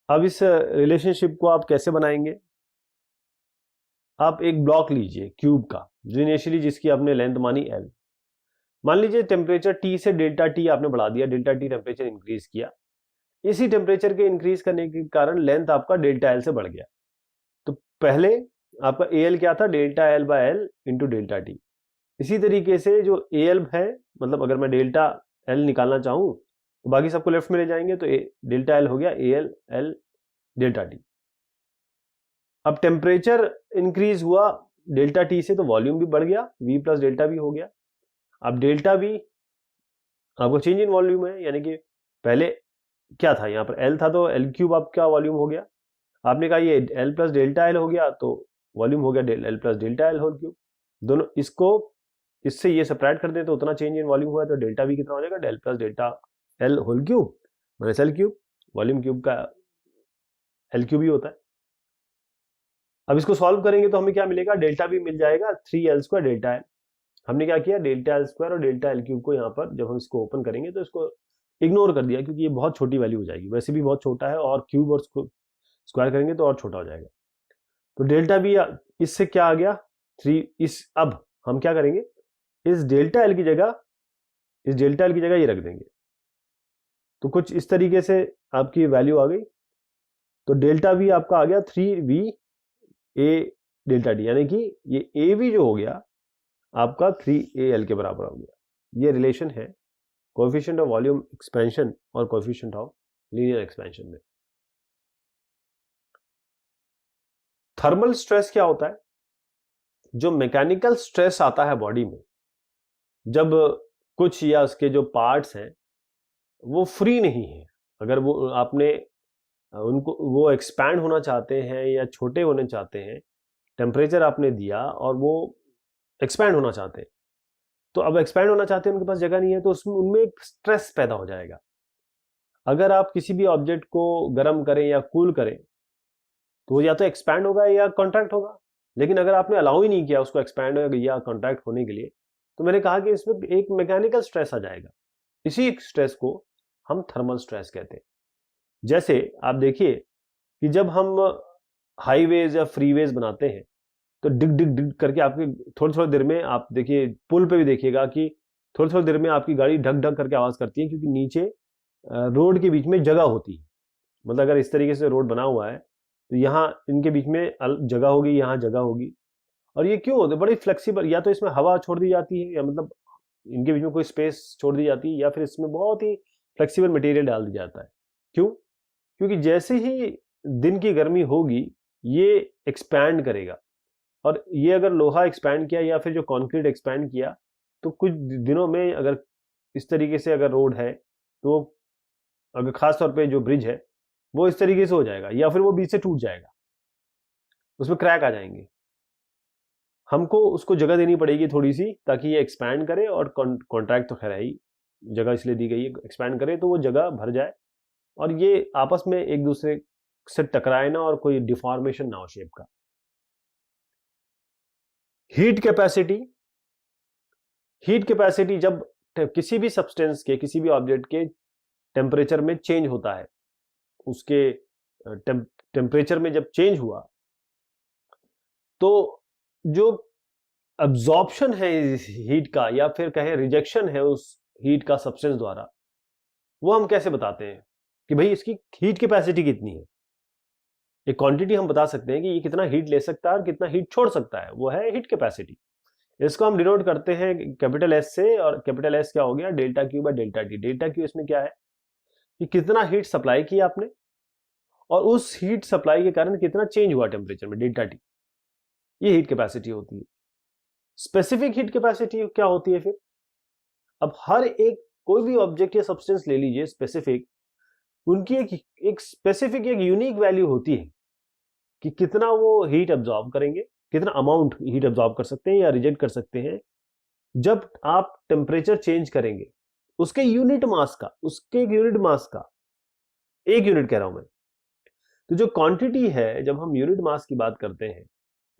A: अब इस रिलेशनशिप को आप कैसे बनाएंगे, आप एक ब्लॉक लीजिए क्यूब का, जो इनिशियली जिसकी आपने लेंथ मानी एल। मान लीजिए टेम्परेचर टी से डेल्टा टी आपने बढ़ा दिया, डेल्टा टी टेम्परेचर इंक्रीज किया, इसी टेम्परेचर के इंक्रीज करने के कारण लेंथ आपका डेल्टा एल से बढ़ गया। तो पहले आपका ए एल क्या था, delta L by L into delta T. इसी तरीके से जो ए एल है, मतलब अगर मैं डेल्टा एल निकालना चाहूं तो बाकी सबको लेफ्ट में ले जाएंगे, तो डेल्टा एल हो गया A L L delta T. अब टेम्परेचर इंक्रीज हुआ डेल्टा टी से, तो वॉल्यूम भी बढ़ गया, वी प्लस डेल्टा वी हो गया। अब डेल्टा वी आपको चेंज इन वॉल्यूम है, यानी कि पहले क्या था, यहाँ पर एल था तो एल क्यूब आपका वॉल्यूम हो गया। आपने कहा ये एल प्लस डेल्टा एल हो गया, तो वॉल्यूम हो गया L plus delta L whole cube. दोनों इसको इससे ये सेपरेट कर दें तो उतना चेंज इन वॉल्यूम हुआ, तो डेल्टा वी कितना हो जाएगा, डेल plus delta L whole cube minus L cube. Volume cube का एल क्यूब ही होता है। अब इसको सॉल्व करेंगे तो हमें क्या मिलेगा, डेल्टा वी मिल जाएगा 3l² डेल्टा एल। हमने क्या किया, डेल्टा एल स्क्वायर और डेल्टा एल क्यूब को यहाँ पर जब हम इसको ओपन करेंगे तो इसको इग्नोर कर दिया, क्योंकि ये बहुत छोटी वैल्यू हो जाएगी, वैसे भी बहुत छोटा है, और क्यूब और स्क्वायर करेंगे तो और छोटा हो जाएगा। तो डेल्टा वी इससे क्या आ गया 3 इस। अब हम क्या करेंगे, इस डेल्टा एल की जगह ये रख देंगे, तो कुछ इस तरीके से आपकी वैल्यू आ गई। तो डेल्टा वी आपका आ गया 3v ए डेल्टा डी, यानी कि ये ए वी जो हो गया आपका 3al के बराबर हो गया। ये रिलेशन है कोएफिशिएंट ऑफ वॉल्यूम एक्सपेंशन और कोएफिशिएंट ऑफ लीनियर एक्सपेंशन में। थर्मल स्ट्रेस क्या होता है, जो मैकेनिकल स्ट्रेस आता है बॉडी में, जब कुछ या उसके जो पार्ट्स हैं वो फ्री नहीं है, अगर वो आपने उनको वो एक्सपैंड होना चाहते हैं या छोटे होने चाहते हैं, टेम्परेचर आपने दिया और वो एक्सपैंड होना चाहते हैं, तो अब एक्सपैंड होना चाहते हैं, उनके पास जगह नहीं है, तो उसमें उनमें एक स्ट्रेस पैदा हो जाएगा। अगर आप किसी भी ऑब्जेक्ट को गर्म करें या कूल करें तो या तो एक्सपैंड होगा या कॉन्ट्रैक्ट होगा, लेकिन अगर आपने अलाउ ही नहीं किया उसको एक्सपैंड या कॉन्ट्रैक्ट होने के लिए, तो मैंने कहा कि इसमें एक मैकेनिकल स्ट्रेस आ जाएगा। इसी स्ट्रेस को हम थर्मल स्ट्रेस कहते हैं। जैसे आप देखिए कि जब हम हाईवेज या फ्रीवेज बनाते हैं तो डिग डिग डिग करके आपकी थोड़ी देर में, आप देखिए पुल पे भी देखिएगा कि थोड़ी देर में आपकी गाड़ी ढक ढक करके आवाज करती है, क्योंकि नीचे रोड के बीच में जगह होती है। मतलब अगर इस तरीके से रोड बना हुआ है तो यहाँ इनके बीच में जगह होगी, यहाँ जगह होगी, और ये क्यों होता है, बड़ी फ्लेक्सिबल, या तो इसमें हवा छोड़ दी जाती है, या मतलब इनके बीच में कोई स्पेस छोड़ दी जाती है, या फिर इसमें बहुत ही फ्लेक्सिबल मटेरियल डाल दिया जाता है। क्यों? क्योंकि जैसे ही दिन की गर्मी होगी ये एक्सपैंड करेगा, और ये अगर लोहा एक्सपैंड किया या फिर जो कंक्रीट एक्सपैंड किया, तो कुछ दिनों में अगर इस तरीके से अगर रोड है, तो अगर खास तौर पे जो ब्रिज है वो इस तरीके से हो जाएगा, या फिर वो बीच से टूट जाएगा, उसमें क्रैक आ जाएंगे। हमको उसको जगह देनी पड़ेगी थोड़ी सी, ताकि ये एक्सपैंड करे, और कॉन्ट्रैक्ट तो खैर है ही, जगह इसलिए दी गई है एक्सपैंड करे तो वो जगह भर जाए और ये आपस में एक दूसरे से टकराए ना, और कोई डिफॉर्मेशन ना हो शेप का। हीट कैपेसिटी जब किसी भी सब्सटेंस के, किसी भी ऑब्जेक्ट के टेम्परेचर में चेंज होता है, उसके टेम्परेचर में जब चेंज हुआ, तो जो अब्जॉर्प्शन है हीट का, या फिर कहें रिजेक्शन है उस हीट का सब्सटेंस द्वारा, वो हम कैसे बताते हैं कि भाई इसकी हीट कैपेसिटी कितनी है। एक क्वांटिटी हम बता सकते हैं कि ये कितना हीट ले सकता है और कितना हीट छोड़ सकता है, वो है हीट कैपेसिटी। इसको हम डिनोट करते हैं कैपिटल एस से, और कैपिटल एस क्या हो गया, delta Q by delta T. Delta Q इसमें क्या है कि कितना हीट सप्लाई किया आपने, और उस हीट सप्लाई के कारण कितना चेंज हुआ टेम्परेचर में, डेल्टा टी। ये हीट कैपेसिटी होती है। स्पेसिफिक हीट कैपेसिटी क्या होती है फिर? अब हर एक कोई भी ऑब्जेक्ट या सब्सटेंस ले लीजिए स्पेसिफिक, उनकी एक स्पेसिफिक एक यूनिक वैल्यू होती है कि कितना वो हीट अब्सॉर्ब करेंगे, कितना अमाउंट हीट अब्सॉर्ब कर सकते हैं या रिजेक्ट कर सकते हैं जब आप टेम्परेचर चेंज करेंगे। उसके यूनिट मास का, उसके यूनिट मास का, एक यूनिट कह रहा हूं मैं। तो जो क्वांटिटी है, जब हम यूनिट मास की बात करते हैं,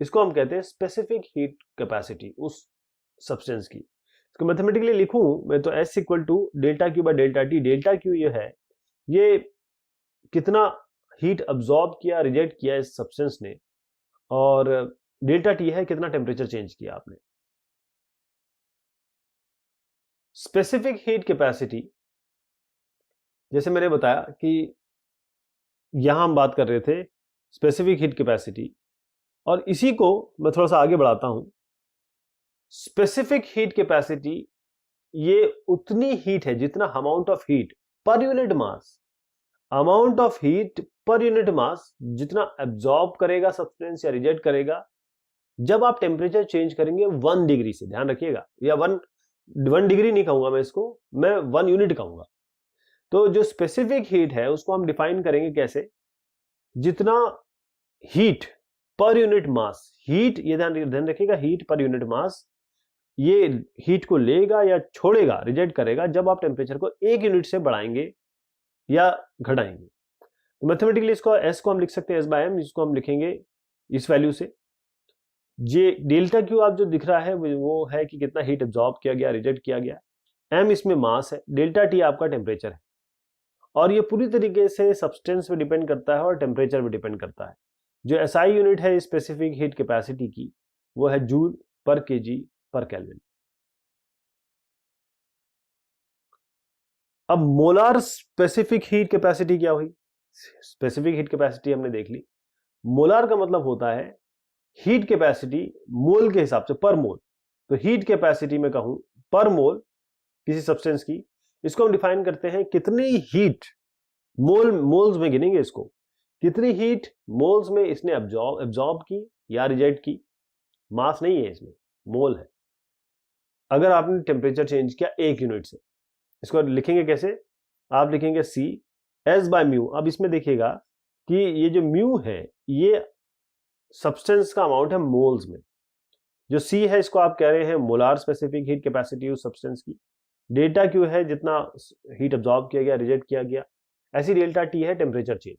A: इसको हम कहते हैं स्पेसिफिक हीट कैपेसिटी उस सब्सटेंस की। इसको मैथमेटिकली लिखूं मैं तो S equal to delta Q by delta T. Delta Q ये है, ये कितना हीट अब्सॉर्ब किया, रिजेक्ट किया इस सब्सटेंस ने, और डेल्टा टी है कितना टेम्परेचर चेंज किया आपने। स्पेसिफिक हीट कैपेसिटी, जैसे मैंने बताया कि यहां हम बात कर रहे थे स्पेसिफिक हीट कैपेसिटी, और इसी को मैं थोड़ा सा आगे बढ़ाता हूं। स्पेसिफिक हीट कैपेसिटी ये उतनी हीट है जितना amount of heat per unit mass, amount of heat per unit mass जितना एब्जॉर्ब करेगा सब्सटेंस या रिजेक्ट करेगा जब आप टेम्परेचर चेंज करेंगे 1 डिग्री से। ध्यान रखिएगा, या 1 डिग्री नहीं कहूंगा मैं इसको, मैं 1 यूनिट कहूंगा। तो जो स्पेसिफिक हीट है उसको हम डिफाइन करेंगे कैसे, जितना heat per unit mass, heat ये ध्यान रखिएगा, हीट पर यूनिट मास ये हीट को लेगा या छोड़ेगा, रिजेक्ट करेगा जब आप टेम्परेचर को 1 यूनिट से बढ़ाएंगे या घटाएंगे। तो मैथमेटिकली इसको एस को हम लिख सकते हैं एस बाय एम, इसको हम लिखेंगे इस वैल्यू से। जे डेल्टा क्यू आप जो दिख रहा है वो है कि कितना हीट एब्जॉर्ब किया गया, रिजेक्ट किया गया। एम इसमें मास है, डेल्टा टी आपका टेम्परेचर है, और ये पूरी तरीके से सब्सटेंस पे डिपेंड करता है और टेम्परेचर पे डिपेंड करता है। जो एसआई यूनिट है स्पेसिफिक हीट कैपेसिटी की वो है जूल पर केजी पर केल्विन। अब मोलार स्पेसिफिक हीट कैपेसिटी क्या हुई? स्पेसिफिक हीट कैपेसिटी हमने देख ली। मोलार का मतलब होता है हीट कैपेसिटी मोल के हिसाब से, पर मोल। तो हीट कैपेसिटी में कहूं पर मोल किसी सब्सटेंस की, इसको हम डिफाइन करते हैं कितनी हीट मोल्स में गिनेंगे इसको, कितनी हीट मोल्स में इसने एब्जॉर्ब की या रिजेक्ट की। मास नहीं है इसमें, मोल है। अगर आपने टेम्परेचर चेंज किया 1 यूनिट से, इसको लिखेंगे कैसे, आप लिखेंगे सी एस बाय म्यू। अब इसमें देखिएगा कि ये जो म्यू है ये सब्सटेंस का अमाउंट है मोल्स में, जो सी है इसको आप कह रहे हैं मोलार स्पेसिफिक हीट कैपेसिटी उस सब्सटेंस की। डेल्टा क्यू है जितना हीट एब्जॉर्ब किया गया, रिजेक्ट किया गया। ऐसी डेल्टा टी है टेम्परेचर चेंज,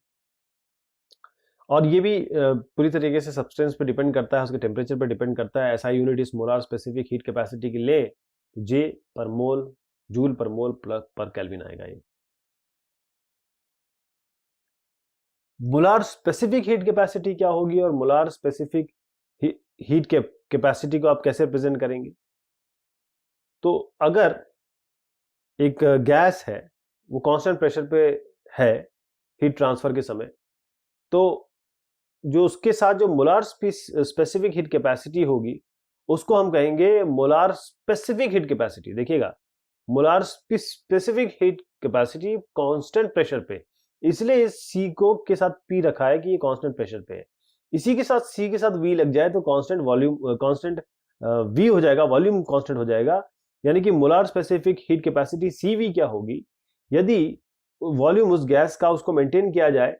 A: और ये भी पूरी तरीके से सब्सटेंस पे डिपेंड करता है, उसके टेम्परेचर पे डिपेंड करता है। एसआई यूनिट इस मोलार स्पेसिफिक हीट कैपेसिटी की ले जे पर मोल, जूल पर मोल पर केल्विन आएगा। ये मोलार स्पेसिफिक हीट कैपेसिटी क्या होगी और मोलार स्पेसिफिक हीट कैपेसिटी को आप कैसे रिप्रेजेंट करेंगे? तो अगर एक गैस है वो कांस्टेंट प्रेशर पे है हीट ट्रांसफर के समय, तो जो उसके साथ जो मोलार स्पेसिफिक हीट कैपेसिटी होगी उसको हम कहेंगे मोलार स्पेसिफिक हीट कैपेसिटी। देखिएगा, molar specific heat capacity constant pressure पे, इसलिए इस सी को के साथ पी रखा है कि ये कांस्टेंट प्रेशर पे है। इसी के साथ सी के साथ वी लग जाए तो कांस्टेंट वॉल्यूम, कांस्टेंट वी हो जाएगा, वॉल्यूम कांस्टेंट हो जाएगा। यानी कि molar specific heat capacity C V क्या होगी, यदि वॉल्यूम उस गैस का उसको मेंटेन किया जाए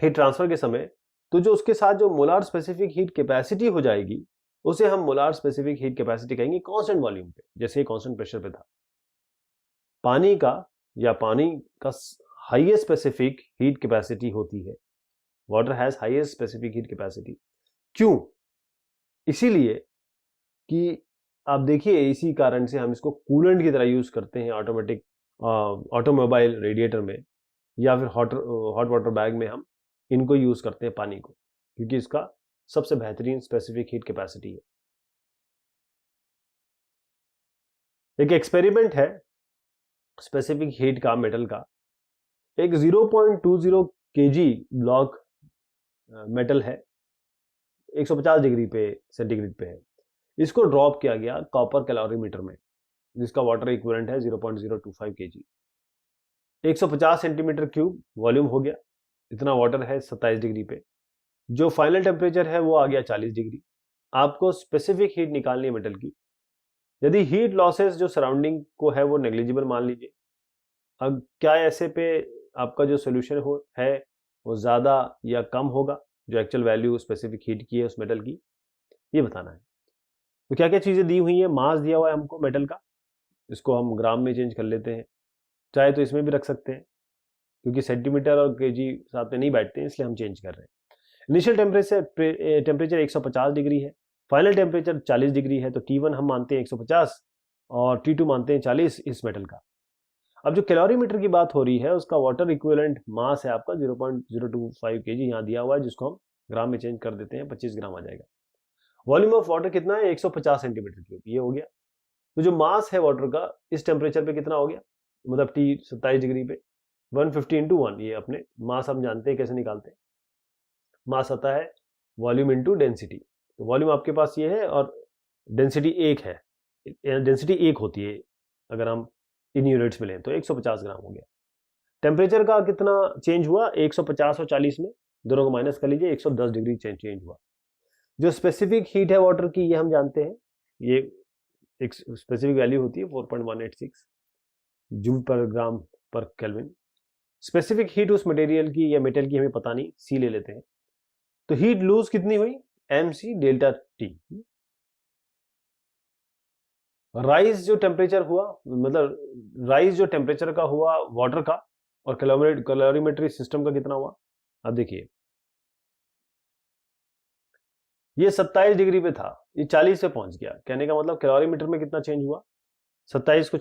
A: हीट ट्रांसफर के समय, तो जो उसके साथ जो मोलार स्पेसिफिक हीट कैपेसिटी हो जाएगी उसे हम मोलार स्पेसिफिक हीट कैपेसिटी कहेंगे कांस्टेंट वॉल्यूम पे, जैसे कांस्टेंट प्रेशर पे था। पानी का हाईएस्ट स्पेसिफिक हीट कैपेसिटी होती है, water has highest specific heat capacity. क्यों? इसीलिए कि आप देखिए, इसी कारण से हम इसको कूलेंट की तरह यूज करते हैं ऑटोमेटिक ऑटोमोबाइल रेडिएटर में, या फिर हॉट वाटर बैग में हम इनको यूज करते हैं पानी को, क्योंकि इसका सबसे बेहतरीन स्पेसिफिक हीट कैपेसिटी है। एक एक्सपेरिमेंट है स्पेसिफिक हीट का मेटल का, एक 0.20 kg ब्लॉक मेटल है, 150 डिग्री पे सेंटीग्रेड पे है। इसको ड्रॉप किया गया कॉपर कैलोरीमीटर में, जिसका वाटर इक्विवेलेंट है 0.025 kg। 150 सेंटीमीटर क्यूब वॉल्यूम हो गया, इतना वाटर है 27 डिग्री पे। जो फाइनल टेम्परेचर है वो आ गया 40 डिग्री। आपको स्पेसिफिक हीट निकालनी है मेटल की। यदि हीट लॉसेस जो सराउंडिंग को है वो नेग्लिजिबल मान लीजिए, अब क्या ऐसे पे आपका जो सोल्यूशन है वो ज़्यादा या कम होगा, जो एक्चुअल वैल्यू स्पेसिफिक हीट की है उस मेटल की, ये बताना है। तो क्या क्या चीज़ें दी हुई हैं, मास दिया हुआ है हमको मेटल का, इसको हम ग्राम में चेंज कर लेते हैं, चाहे तो इसमें भी रख सकते हैं, क्योंकि सेंटीमीटर और केजी साथ में नहीं बैठते हैं इसलिए हम चेंज कर रहे हैं। इनिशियल टेम्परेचर 150 डिग्री है, फाइनल टेम्परेचर 40 डिग्री है, तो T1 हम मानते हैं 150 और T2 मानते हैं 40 इस मेटल का। अब जो कैलोरीमीटर की बात हो रही है उसका वाटर इक्विवेलेंट मास है आपका 0.025 kg यहाँ दिया हुआ है, जिसको हम ग्राम में चेंज कर देते हैं, 25 ग्राम आ जाएगा। वॉल्यूम ऑफ वाटर कितना है, 150 सेंटीमीटर क्यूब, ये हो गया। तो जो मास है वाटर का इस टेम्परेचर पे कितना हो गया, मतलब T 27 डिग्री पे 150 इंटू 1, ये अपने मास हम जानते हैं कैसे निकालते हैं। मास आता है वॉल्यूम इंटू डेंसिटी। तो वॉल्यूम आपके पास ये है और डेंसिटी 1 है, डेंसिटी 1 होती है अगर हम इन यूनिट्स में लें तो 150 ग्राम हो गया। टेम्परेचर का कितना चेंज हुआ, 150 और 40 में दोनों को माइनस कर लीजिए, 110 डिग्री चेंज हुआ। जो स्पेसिफिक हीट है वाटर की ये हम जानते हैं, ये एक स्पेसिफिक वैल्यू होती है 4.186 जूल पर ग्राम पर केल्विन। स्पेसिफिक हीट उस मटेरियल की या मेटल की हमें पता नहीं, सी ले लेते हैं। तो हीट लूज कितनी हुई, mc डेल्टा टी। राइज जो टेम्परेचर हुआ, मतलब राइज जो टेम्परेचर का हुआ वाटर का और कैलोरीमेट्री सिस्टम का कितना हुआ। अब देखिए ये 27 डिग्री पे था, ये 40 पे पहुंच गया, कहने का मतलब कैलोरीमीटर में कितना चेंज हुआ, 27 को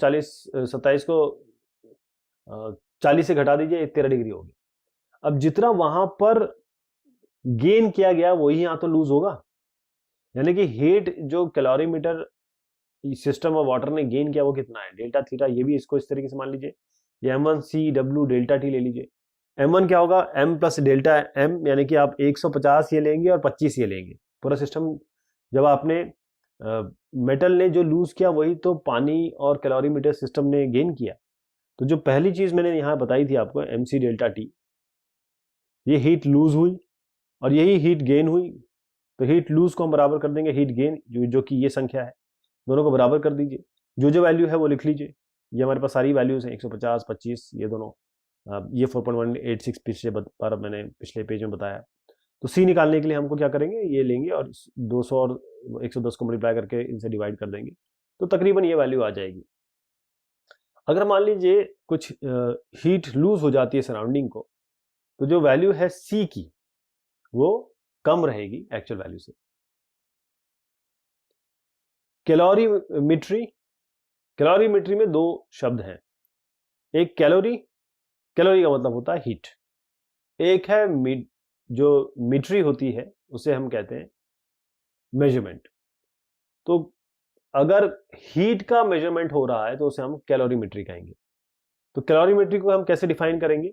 A: 40 से घटा दीजिए, 13 डिग्री हो गया। अब जितना वहां पर गेन किया गया वही यहां तो लूज होगा, यानी कि हीट जो कैलोरीमीटर सिस्टम ऑफ वाटर ने गेन किया वो कितना है, डेल्टा थीटा। ये भी इसको इस तरीके से मान लीजिए, ये m1 CW डेल्टा टी ले लीजिए। m1 क्या होगा, m प्लस डेल्टा m, यानी कि आप 150 ये लेंगे और 25 ये लेंगे। पूरा सिस्टम जब आपने मेटल ने जो लूज किया वही तो पानी और कैलोरीमीटर सिस्टम ने गेन किया। तो जो पहली चीज मैंने यहां बताई थी आपको mc डेल्टा टी, ये हीट लूज हुई और यही हीट गेन हुई। तो हीट लूज को हम बराबर कर देंगे हीट गेन, जो कि ये संख्या है, दोनों को बराबर कर दीजिए। जो वैल्यू है वो लिख लीजिए, ये हमारे पास सारी वैल्यूज हैं, 150, 25, ये दोनों, ये 4.186 पिछले बार मैंने पिछले पेज में बताया। तो सी निकालने के लिए हमको क्या करेंगे, ये लेंगे और 200 और 110 को मल्टीप्लाई करके इनसे डिवाइड कर देंगे, तो तकरीबन ये वैल्यू आ जाएगी। अगर मान लीजिए कुछ हीट लूज हो जाती है सराउंडिंग को, तो जो वैल्यू है सी की वो कम रहेगी एक्चुअल वैल्यू से। कैलोरीमेट्री, कैलोरीमेट्री में दो शब्द हैं, एक कैलोरी, कैलोरी का मतलब होता है हीट, एक है जो मीट्री होती है उसे हम कहते हैं मेजरमेंट। तो अगर हीट का मेजरमेंट हो रहा है तो उसे हम कैलोरीमेट्री कहेंगे। तो कैलोरीमेट्री को हम कैसे डिफाइन करेंगे,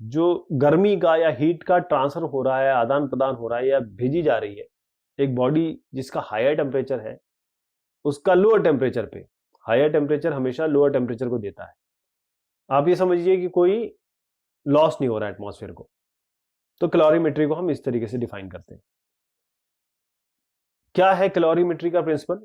A: जो गर्मी का या हीट का ट्रांसफर हो रहा है, आदान प्रदान हो रहा है या भेजी जा रही है एक बॉडी जिसका हायर टेम्परेचर है उसका लोअर टेम्परेचर पे, हायर टेम्परेचर हमेशा लोअर टेम्परेचर को देता है। आप ये समझिए कि कोई लॉस नहीं हो रहा है एटमॉस्फेयर को, तो कैलोरीमेट्री को हम इस तरीके से डिफाइन करते हैं। क्या है कैलोरीमेट्री का प्रिंसिपल,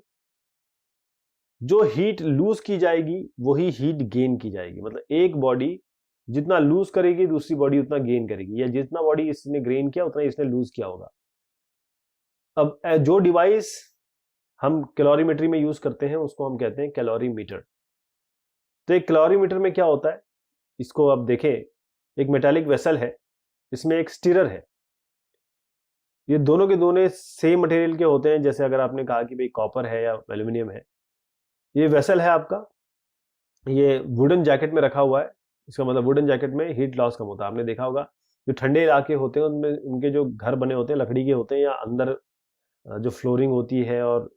A: जो हीट लूज की जाएगी वही हीट गेन की जाएगी। मतलब एक बॉडी जितना लूज करेगी दूसरी बॉडी उतना गेन करेगी, या जितना बॉडी इसने गेन किया उतना इसने लूज किया होगा। अब जो डिवाइस हम कैलोरीमेट्री में यूज करते हैं उसको हम कहते हैं कैलोरीमीटर। तो एक कैलोरीमीटर में क्या होता है, इसको आप देखें, एक मेटालिक वेसल है, इसमें एक स्टीरर है, ये दोनों के दोनों सेम मटेरियल के होते हैं। जैसे अगर आपने कहा कि भाई कॉपर है या एल्यूमिनियम है, ये वेसल है आपका, ये वुडन जैकेट में रखा हुआ है, इसका मतलब वुडन जैकेट में हीट लॉस कम होता है। आपने देखा होगा जो ठंडे इलाके होते हैं उनमें उनके जो घर बने होते हैं लकड़ी के होते हैं, या अंदर जो फ्लोरिंग होती है और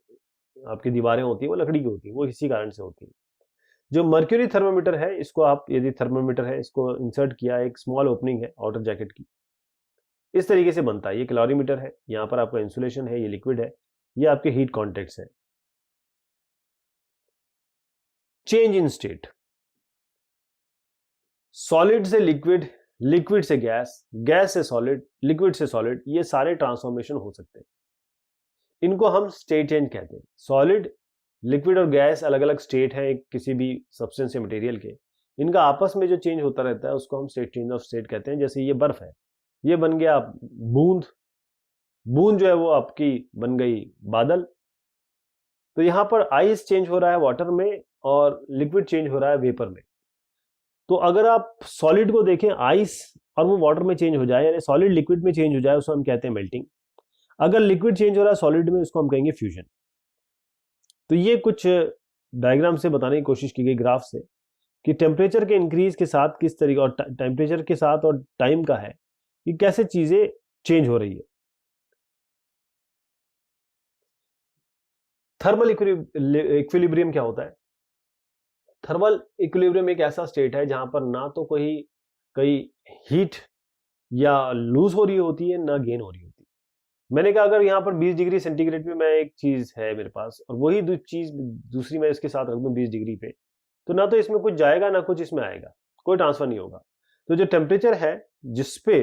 A: आपकी दीवारें होती है वो लकड़ी की होती है, वो इसी कारण से होती है। जो मर्क्यूरी थर्मोमीटर है, इसको आप यदि थर्मोमीटर है इसको इंसर्ट किया, एक स्मॉल ओपनिंग है आउटर जैकेट की, इस तरीके से बनता है। ये कैलोरीमीटर है, यहाँ पर आपका इंसुलेशन है, ये लिक्विड है, ये आपके हीट कॉन्टैक्ट्स है। चेंज इन स्टेट, सॉलिड से लिक्विड, लिक्विड से गैस, गैस से सॉलिड, लिक्विड से सॉलिड, ये सारे ट्रांसफॉर्मेशन हो सकते हैं। इनको हम स्टेट चेंज कहते हैं। सॉलिड, लिक्विड और गैस अलग अलग स्टेट है किसी भी सब्सटेंस या मटेरियल के, इनका आपस में जो चेंज होता रहता है उसको हम स्टेट चेंज ऑफ स्टेट कहते हैं। जैसे ये बर्फ है, ये बन गया बूंद, बूंद जो है वो आपकी बन गई बादल। तो यहां पर आइस चेंज हो रहा है वाटर में और लिक्विड चेंज हो रहा है वेपर में। तो अगर आप सॉलिड को देखें आइस और वो वाटर में चेंज हो जाए, यानी सॉलिड लिक्विड में चेंज हो जाए, उसको हम कहते हैं मेल्टिंग। अगर लिक्विड चेंज हो रहा है सॉलिड में, उसको हम कहेंगे फ्यूजन। तो ये कुछ डायग्राम से बताने की कोशिश की गई ग्राफ से कि टेम्परेचर के इंक्रीज के साथ किस तरीके, और टेम्परेचर के साथ और टाइम का है कि कैसे चीजें चेंज हो रही है। थर्मल इक्विलिब्रियम क्या होता है? थर्मल इक्विलिब्रियम एक ऐसा स्टेट है जहां पर ना तो कोई हीट या लूज हो रही होती है, ना गेन हो रही होती है। मैंने कहा अगर यहाँ पर 20 डिग्री सेंटीग्रेड पे मैं एक चीज है मेरे पास और वही चीज दूसरी मैं इसके साथ रख दूं 20 डिग्री पे, तो ना तो इसमें कुछ जाएगा ना कुछ इसमें आएगा, कोई ट्रांसफर नहीं होगा। तो जो टेम्परेचर है जिसपे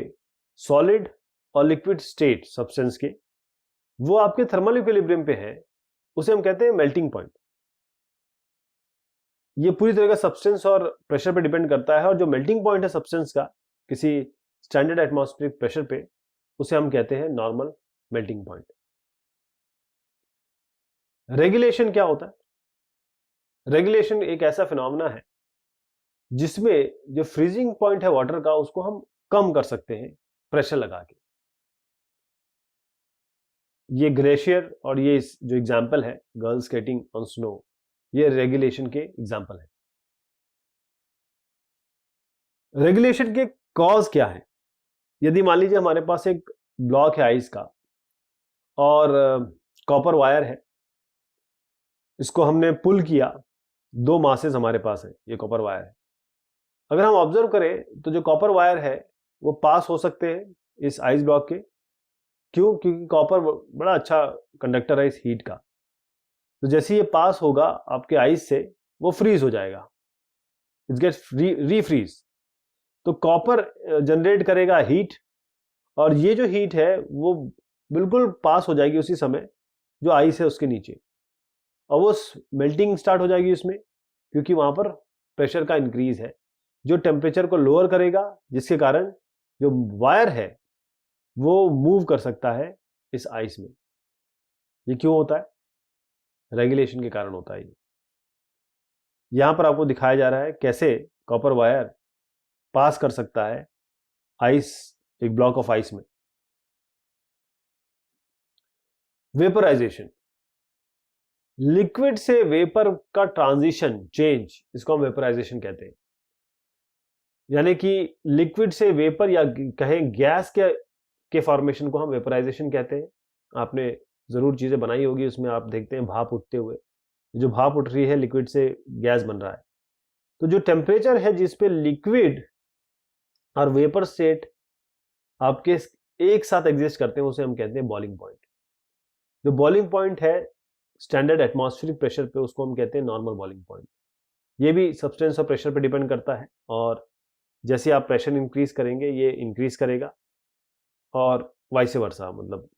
A: सॉलिड और लिक्विड स्टेट सब्सटेंस के वो आपके थर्मल इक्विलिब्रियम पे है, उसे हम कहते हैं मेल्टिंग पॉइंट। ये पूरी तरह का सब्सटेंस और प्रेशर पे डिपेंड करता है, और जो मेल्टिंग पॉइंट है सब्सटेंस का किसी स्टैंडर्ड एटमॉस्फेरिक प्रेशर पे, उसे हम कहते हैं नॉर्मल मेल्टिंग पॉइंट। रेगुलेशन क्या होता है? रेगुलेशन एक ऐसा फिनोमेना है जिसमें जो फ्रीजिंग पॉइंट है वाटर का उसको हम कम कर सकते हैं प्रेशर लगा के। ये ग्लेशियर और ये जो एग्जांपल है गर्ल स्केटिंग ऑन स्नो, ये रेगुलेशन के एग्जांपल है। रेगुलेशन के कॉज क्या है? यदि मान लीजिए हमारे पास एक ब्लॉक है आइस का और कॉपर वायर है, इसको हमने पुल किया, दो मासेस हमारे पास है, ये कॉपर वायर है। अगर हम ऑब्जर्व करें तो जो कॉपर वायर है वो पास हो सकते हैं इस आइस ब्लॉक के। क्यों? क्योंकि कॉपर बड़ा अच्छा कंडक्टर है इस हीट का। तो जैसे ये पास होगा आपके आइस से, वो फ्रीज हो जाएगा, इट गेट्स रीफ्रीज। तो कॉपर जनरेट करेगा हीट, और ये जो हीट है वो बिल्कुल पास हो जाएगी उसी समय जो आइस है उसके नीचे, और वो मेल्टिंग स्टार्ट हो जाएगी उसमें, क्योंकि वहां पर प्रेशर का इंक्रीज है जो टेम्परेचर को लोअर करेगा, जिसके कारण जो वायर है वो मूव कर सकता है इस आइस में। ये क्यों होता है? रेगुलेशन के कारण होता है। यहां पर आपको दिखाया जा रहा है कैसे कॉपर वायर पास कर सकता है आइस, एक ब्लॉक ऑफ आइस में। वेपराइजेशन, लिक्विड से वेपर का ट्रांजिशन चेंज, इसको हम वेपराइजेशन कहते हैं। यानी कि लिक्विड से वेपर या कहें गैस के फॉर्मेशन को हम वेपराइजेशन कहते हैं। आपने जरूर चीजें बनाई होगी, उसमें आप देखते हैं भाप उठते हुए, जो भाप उठ रही है लिक्विड से गैस बन रहा है। तो जो टेम्परेचर है जिस पे लिक्विड और वेपर स्टेट आपके एक साथ एग्जिस्ट करते हैं, उसे हम कहते हैं बॉइलिंग पॉइंट। जो बॉइलिंग पॉइंट है स्टैंडर्ड एटमॉस्फेरिक प्रेशर पे, उसको हम कहते हैं नॉर्मल बॉइलिंग पॉइंट। ये भी सब्सटेंस और प्रेशर पे डिपेंड करता है, और जैसे आप प्रेशर इंक्रीज करेंगे ये इंक्रीज करेगा, और वाइस वर्सा, मतलब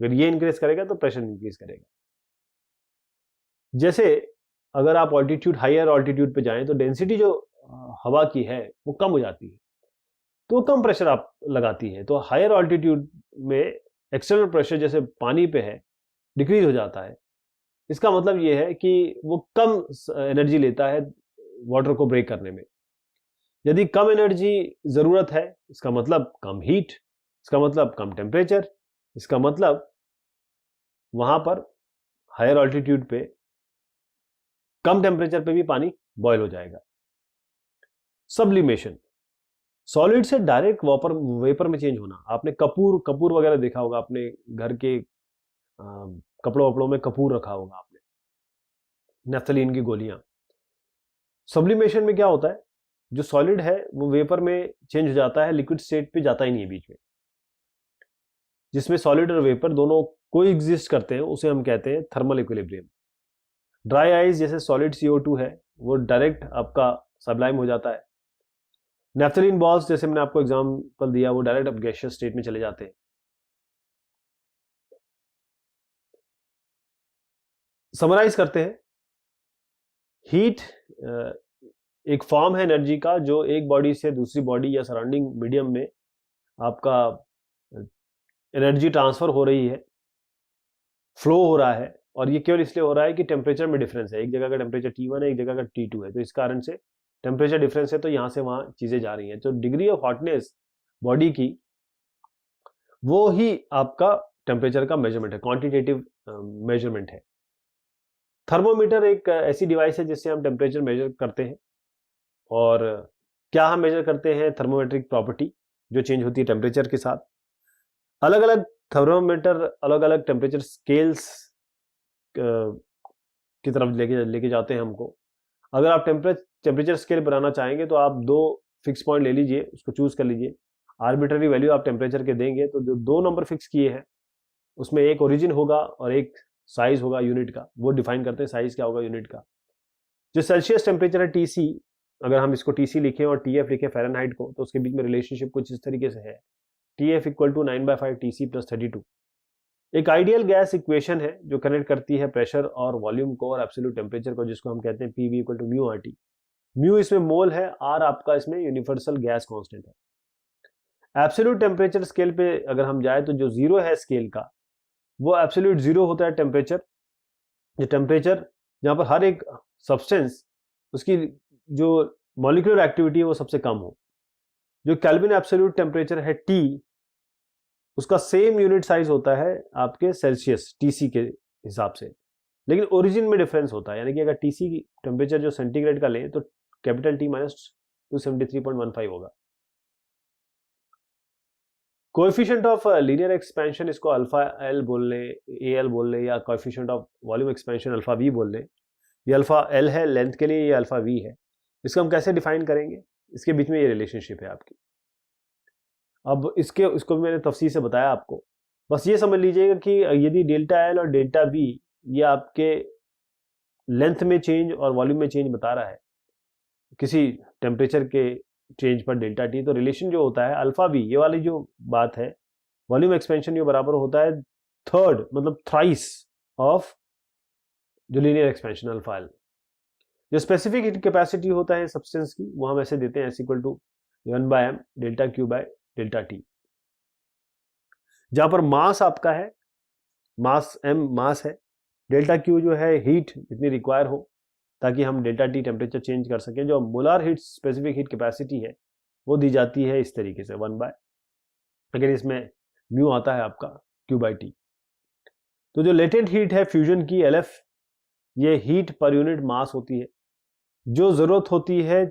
A: अगर ये इंक्रीज करेगा तो प्रेशर इंक्रीज करेगा। जैसे अगर आप ऑल्टीट्यूड, हायर ऑल्टीट्यूड पे जाएं तो डेंसिटी जो हवा की है वो कम हो जाती है, तो कम प्रेशर आप लगाती है। तो हायर ऑल्टीट्यूड में एक्सटर्नल प्रेशर जैसे पानी पे है डिक्रीज हो जाता है। इसका मतलब ये है कि वो कम एनर्जी लेता है वाटर को ब्रेक करने में। यदि कम एनर्जी जरूरत है, इसका मतलब कम हीट, इसका मतलब कम टेम्परेचर, इसका मतलब वहां पर हायर ऑल्टीट्यूड पे कम टेम्परेचर पे भी पानी बॉयल हो जाएगा। सब्लिमेशन, सॉलिड से डायरेक्ट वेपर में चेंज होना। आपने कपूर वगैरह देखा होगा, अपने घर के कपड़ों वपड़ों में कपूर रखा होगा आपने, नेफ्थलीन की गोलियां। सब्लिमेशन में क्या होता है, जो सॉलिड है वो वेपर में चेंज हो जाता है, लिक्विड स्टेट पे जाता ही नहीं है बीच में। जिसमें सॉलिड और वेपर दोनों कोई एग्जिस्ट करते हैं, उसे हम कहते हैं थर्मल इक्विलिब्रियम। ड्राई आइस जैसे सॉलिड CO2 है वो डायरेक्ट आपका सब्लाइम हो जाता है। नेफ्थलीन बॉल्स जैसे मैंने आपको एग्जांपल दिया, वो डायरेक्ट अब गैसियस स्टेट में चले जाते हैं। समराइज करते हैं, हीट एक फॉर्म है एनर्जी का जो एक बॉडी से दूसरी बॉडी या सराउंडिंग मीडियम में आपका एनर्जी ट्रांसफर हो रही है, फ्लो हो रहा है, और ये केवल इसलिए हो रहा है कि टेम्परेचर में डिफरेंस है। एक जगह का टेम्परेचर T1 है, एक जगह का T2 है, तो इस कारण से टेम्परेचर डिफरेंस है, तो यहां से वहां चीजें जा रही हैं। तो डिग्री ऑफ हॉटनेस बॉडी की वो ही आपका टेम्परेचर का मेजरमेंट है, क्वांटिटेटिव मेजरमेंट है। थर्मोमीटर एक ऐसी डिवाइस है जिससे हम टेम्परेचर मेजर करते हैं। और क्या हम मेजर करते हैं? थर्मोमेट्रिक प्रॉपर्टी जो चेंज होती है टेम्परेचर के साथ। अलग अलग थर्मोमीटर अलग अलग टेम्परेचर स्केल्स की तरफ लेके जाते हैं हमको। अगर आप टेम्परेचर स्केल बनाना चाहेंगे तो आप 2 फिक्स पॉइंट ले लीजिए, उसको चूज कर लीजिए, आर्बिट्ररी वैल्यू आप टेम्परेचर के देंगे तो जो 2 नंबर फिक्स किए हैं उसमें एक ओरिजिन होगा और एक साइज होगा यूनिट का, वो डिफाइन करते हैं साइज क्या होगा यूनिट का। जो सेल्सियस टेम्परेचर है टीसी, अगर हम इसको टीसी लिखें और टीएफ लिखें फ़ारेनहाइट को, तो उसके बीच में रिलेशनशिप कुछ इस तरीके से है, TF equal to 9/5 TC plus 32। एक आइडियल गैस इक्वेशन है जो कनेक्ट करती है प्रेशर और वॉल्यूम को और एब्सोल्यूट टेम्परेचर को, जिसको हम कहते हैं PV equal to mu RT। Mu इसमें मोल है, R आपका इसमें यूनिवर्सल गैस कांस्टेंट है। एब्सोल्यूट टेम्परेचर स्केल पे अगर हम जाए तो जो जीरो है स्केल का वो एब्सोल्यूट जीरो होता है टेम्परेचर, जो टेम्परेचर जहां पर हर एक सब्सटेंस उसकी जो मॉलिक्यूलर एक्टिविटी है वो सबसे कम हो। जो केल्विन एब्सोल्यूट टेम्परेचर है T, उसका सेम यूनिट साइज होता है आपके सेल्सियस TC के हिसाब से, लेकिन ओरिजिन में डिफरेंस होता है। यानी कि अगर TC की टेम्परेचर जो सेंटीग्रेड का लें तो कैपिटल T माइनस 273.15 होगा। कोएफिशिएंट ऑफ लीनियर एक्सपेंशन, इसको अल्फा एल बोल लें, AL बोल लें, या coefficient of volume expansion alpha V बोल लें। ये अल्फा L है लेंथ के लिए, ये अल्फा V है। इसको हम कैसे डिफाइन करेंगे? इसके बीच में ये रिलेशनशिप है आपकी। अब इसको भी मैंने तफसील से बताया आपको। बस ये समझ लीजिएगा कि यदि डेल्टा L और डेल्टा V ये आपके लेंथ में चेंज और वॉल्यूम में चेंज बता रहा है किसी टेम्परेचर के चेंज पर डेल्टा T, तो रिलेशन जो होता है अल्फा V, ये वाली जो बात है वॉल्यूम एक्सपेंशन, जो बराबर होता है थर्ड मतलब थ्राइस ऑफ जो लीनियर एक्सपेंशन अल्फा L। जो स्पेसिफिक हीट कैपेसिटी होता है सब्सटेंस की, वो हम ऐसे देते हैं S equal to 1/m delta Q by delta T, जहां पर मास आपका है, मास M मास है, डेल्टा Q जो है हीट जितनी रिक्वायर हो ताकि हम डेल्टा T टेम्परेचर चेंज कर सकें। जो molar heat specific heat capacity है वो दी जाती है इस तरीके से 1/, अगर इसमें म्यू आता है आपका Q/T। तो जो लेटेंट हीट है फ्यूजन की LF, ये हीट पर यूनिट मास होती है, जो जरूरत होती है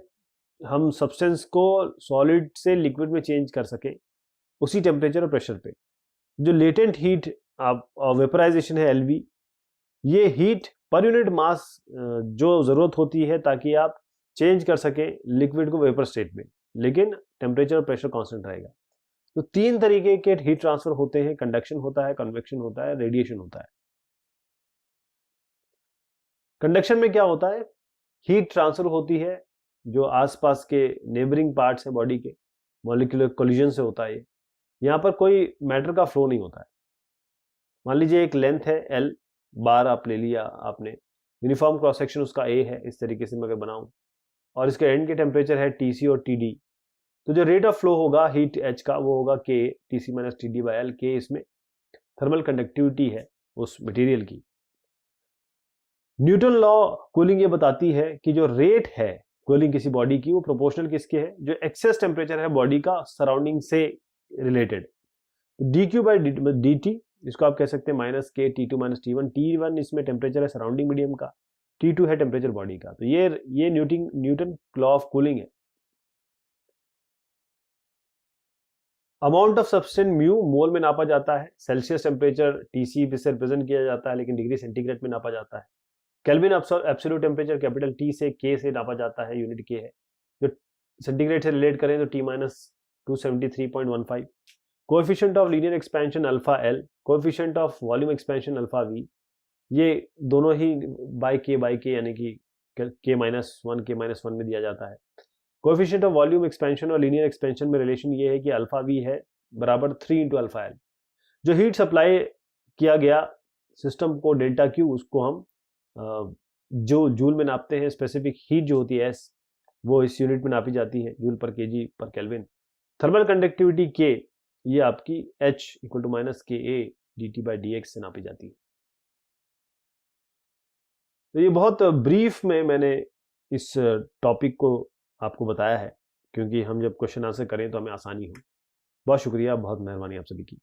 A: हम सब्सटेंस को सॉलिड से लिक्विड में चेंज कर सके उसी टेम्परेचर और प्रेशर पे। जो लेटेंट हीट आप वेपराइजेशन है LV, ये हीट पर यूनिट मास जो जरूरत होती है ताकि आप चेंज कर सकें लिक्विड को वेपर स्टेट में, लेकिन टेम्परेचर और प्रेशर कांस्टेंट रहेगा। तो 3 तरीके के हीट ट्रांसफर होते हैं, कंडक्शन होता है, कन्वेक्शन होता है, रेडिएशन होता है। कंडक्शन में क्या होता है? हीट ट्रांसफर होती है जो आसपास के नेबरिंग पार्ट्स हैं बॉडी के, मॉलिक्यूलर कोलिजन से होता है। यहाँ पर कोई मैटर का फ्लो नहीं होता है। मान लीजिए एक लेंथ है L बार, आप ले लिया आपने, यूनिफॉर्म क्रॉस सेक्शन उसका A है, इस तरीके से मैं अगर बनाऊं, और इसके एंड के टेम्परेचर है TC और TD, तो जो रेट ऑफ फ्लो होगा हीट H का वो होगा K TC minus TD by L। K इसमें थर्मल कंडक्टिविटी है उस मटेरियल की। न्यूटन लॉ कूलिंग ये बताती है कि जो रेट है कूलिंग किसी बॉडी की वो प्रोपोर्शनल किसके है? जो एक्सेस टेम्परेचर है बॉडी का सराउंडिंग से रिलेटेड। dQ बाई dt, इसको आप कह सकते हैं minus K T2 minus T1। T1 इसमें टेम्परेचर है सराउंडिंग मीडियम का, T2 है टेम्परेचर बॉडी का। तो ये न्यूटन लॉ ऑफ कूलिंग है। अमाउंट ऑफ सब्सटेंस म्यू मोल में नापा जाता है, सेल्सियस टेम्परेचर TC से रिप्रेजेंट किया जाता है लेकिन डिग्री सेंटीग्रेड में नापा जाता है। Kelvin absolute temperature capital T से K से नापा जाता है, यूनिट K है। जो सेंटीग्रेड से रिलेट करें तो T minus 273.15। Coefficient of linear expansion alpha L, coefficient of volume expansion alpha V, ये दोनों ही बाय K यानी कि K माइनस 1 में दिया जाता है। कोएफिशिएंट ऑफ वॉल्यूम एक्सपेंशन और लीनियर एक्सपेंशन में रिलेशन ये है कि अल्फा V है बराबर 3 इंटू अल्फा L। जो हीट सप्लाई किया गया सिस्टम को डेल्टा Q, उसको हम जो जूल में नापते हैं। स्पेसिफिक हीट जो होती है S, वो इस यूनिट में नापी जाती है, जूल पर केजी पर केल्विन। थर्मल कंडक्टिविटी K, ये आपकी H equal to minus KA dt by dx से नापी जाती है। तो ये बहुत ब्रीफ में मैंने इस टॉपिक को आपको बताया है, क्योंकि हम जब क्वेश्चन आंसर करें तो हमें आसानी हो। बहुत शुक्रिया, बहुत मेहरबानी आप सभी की।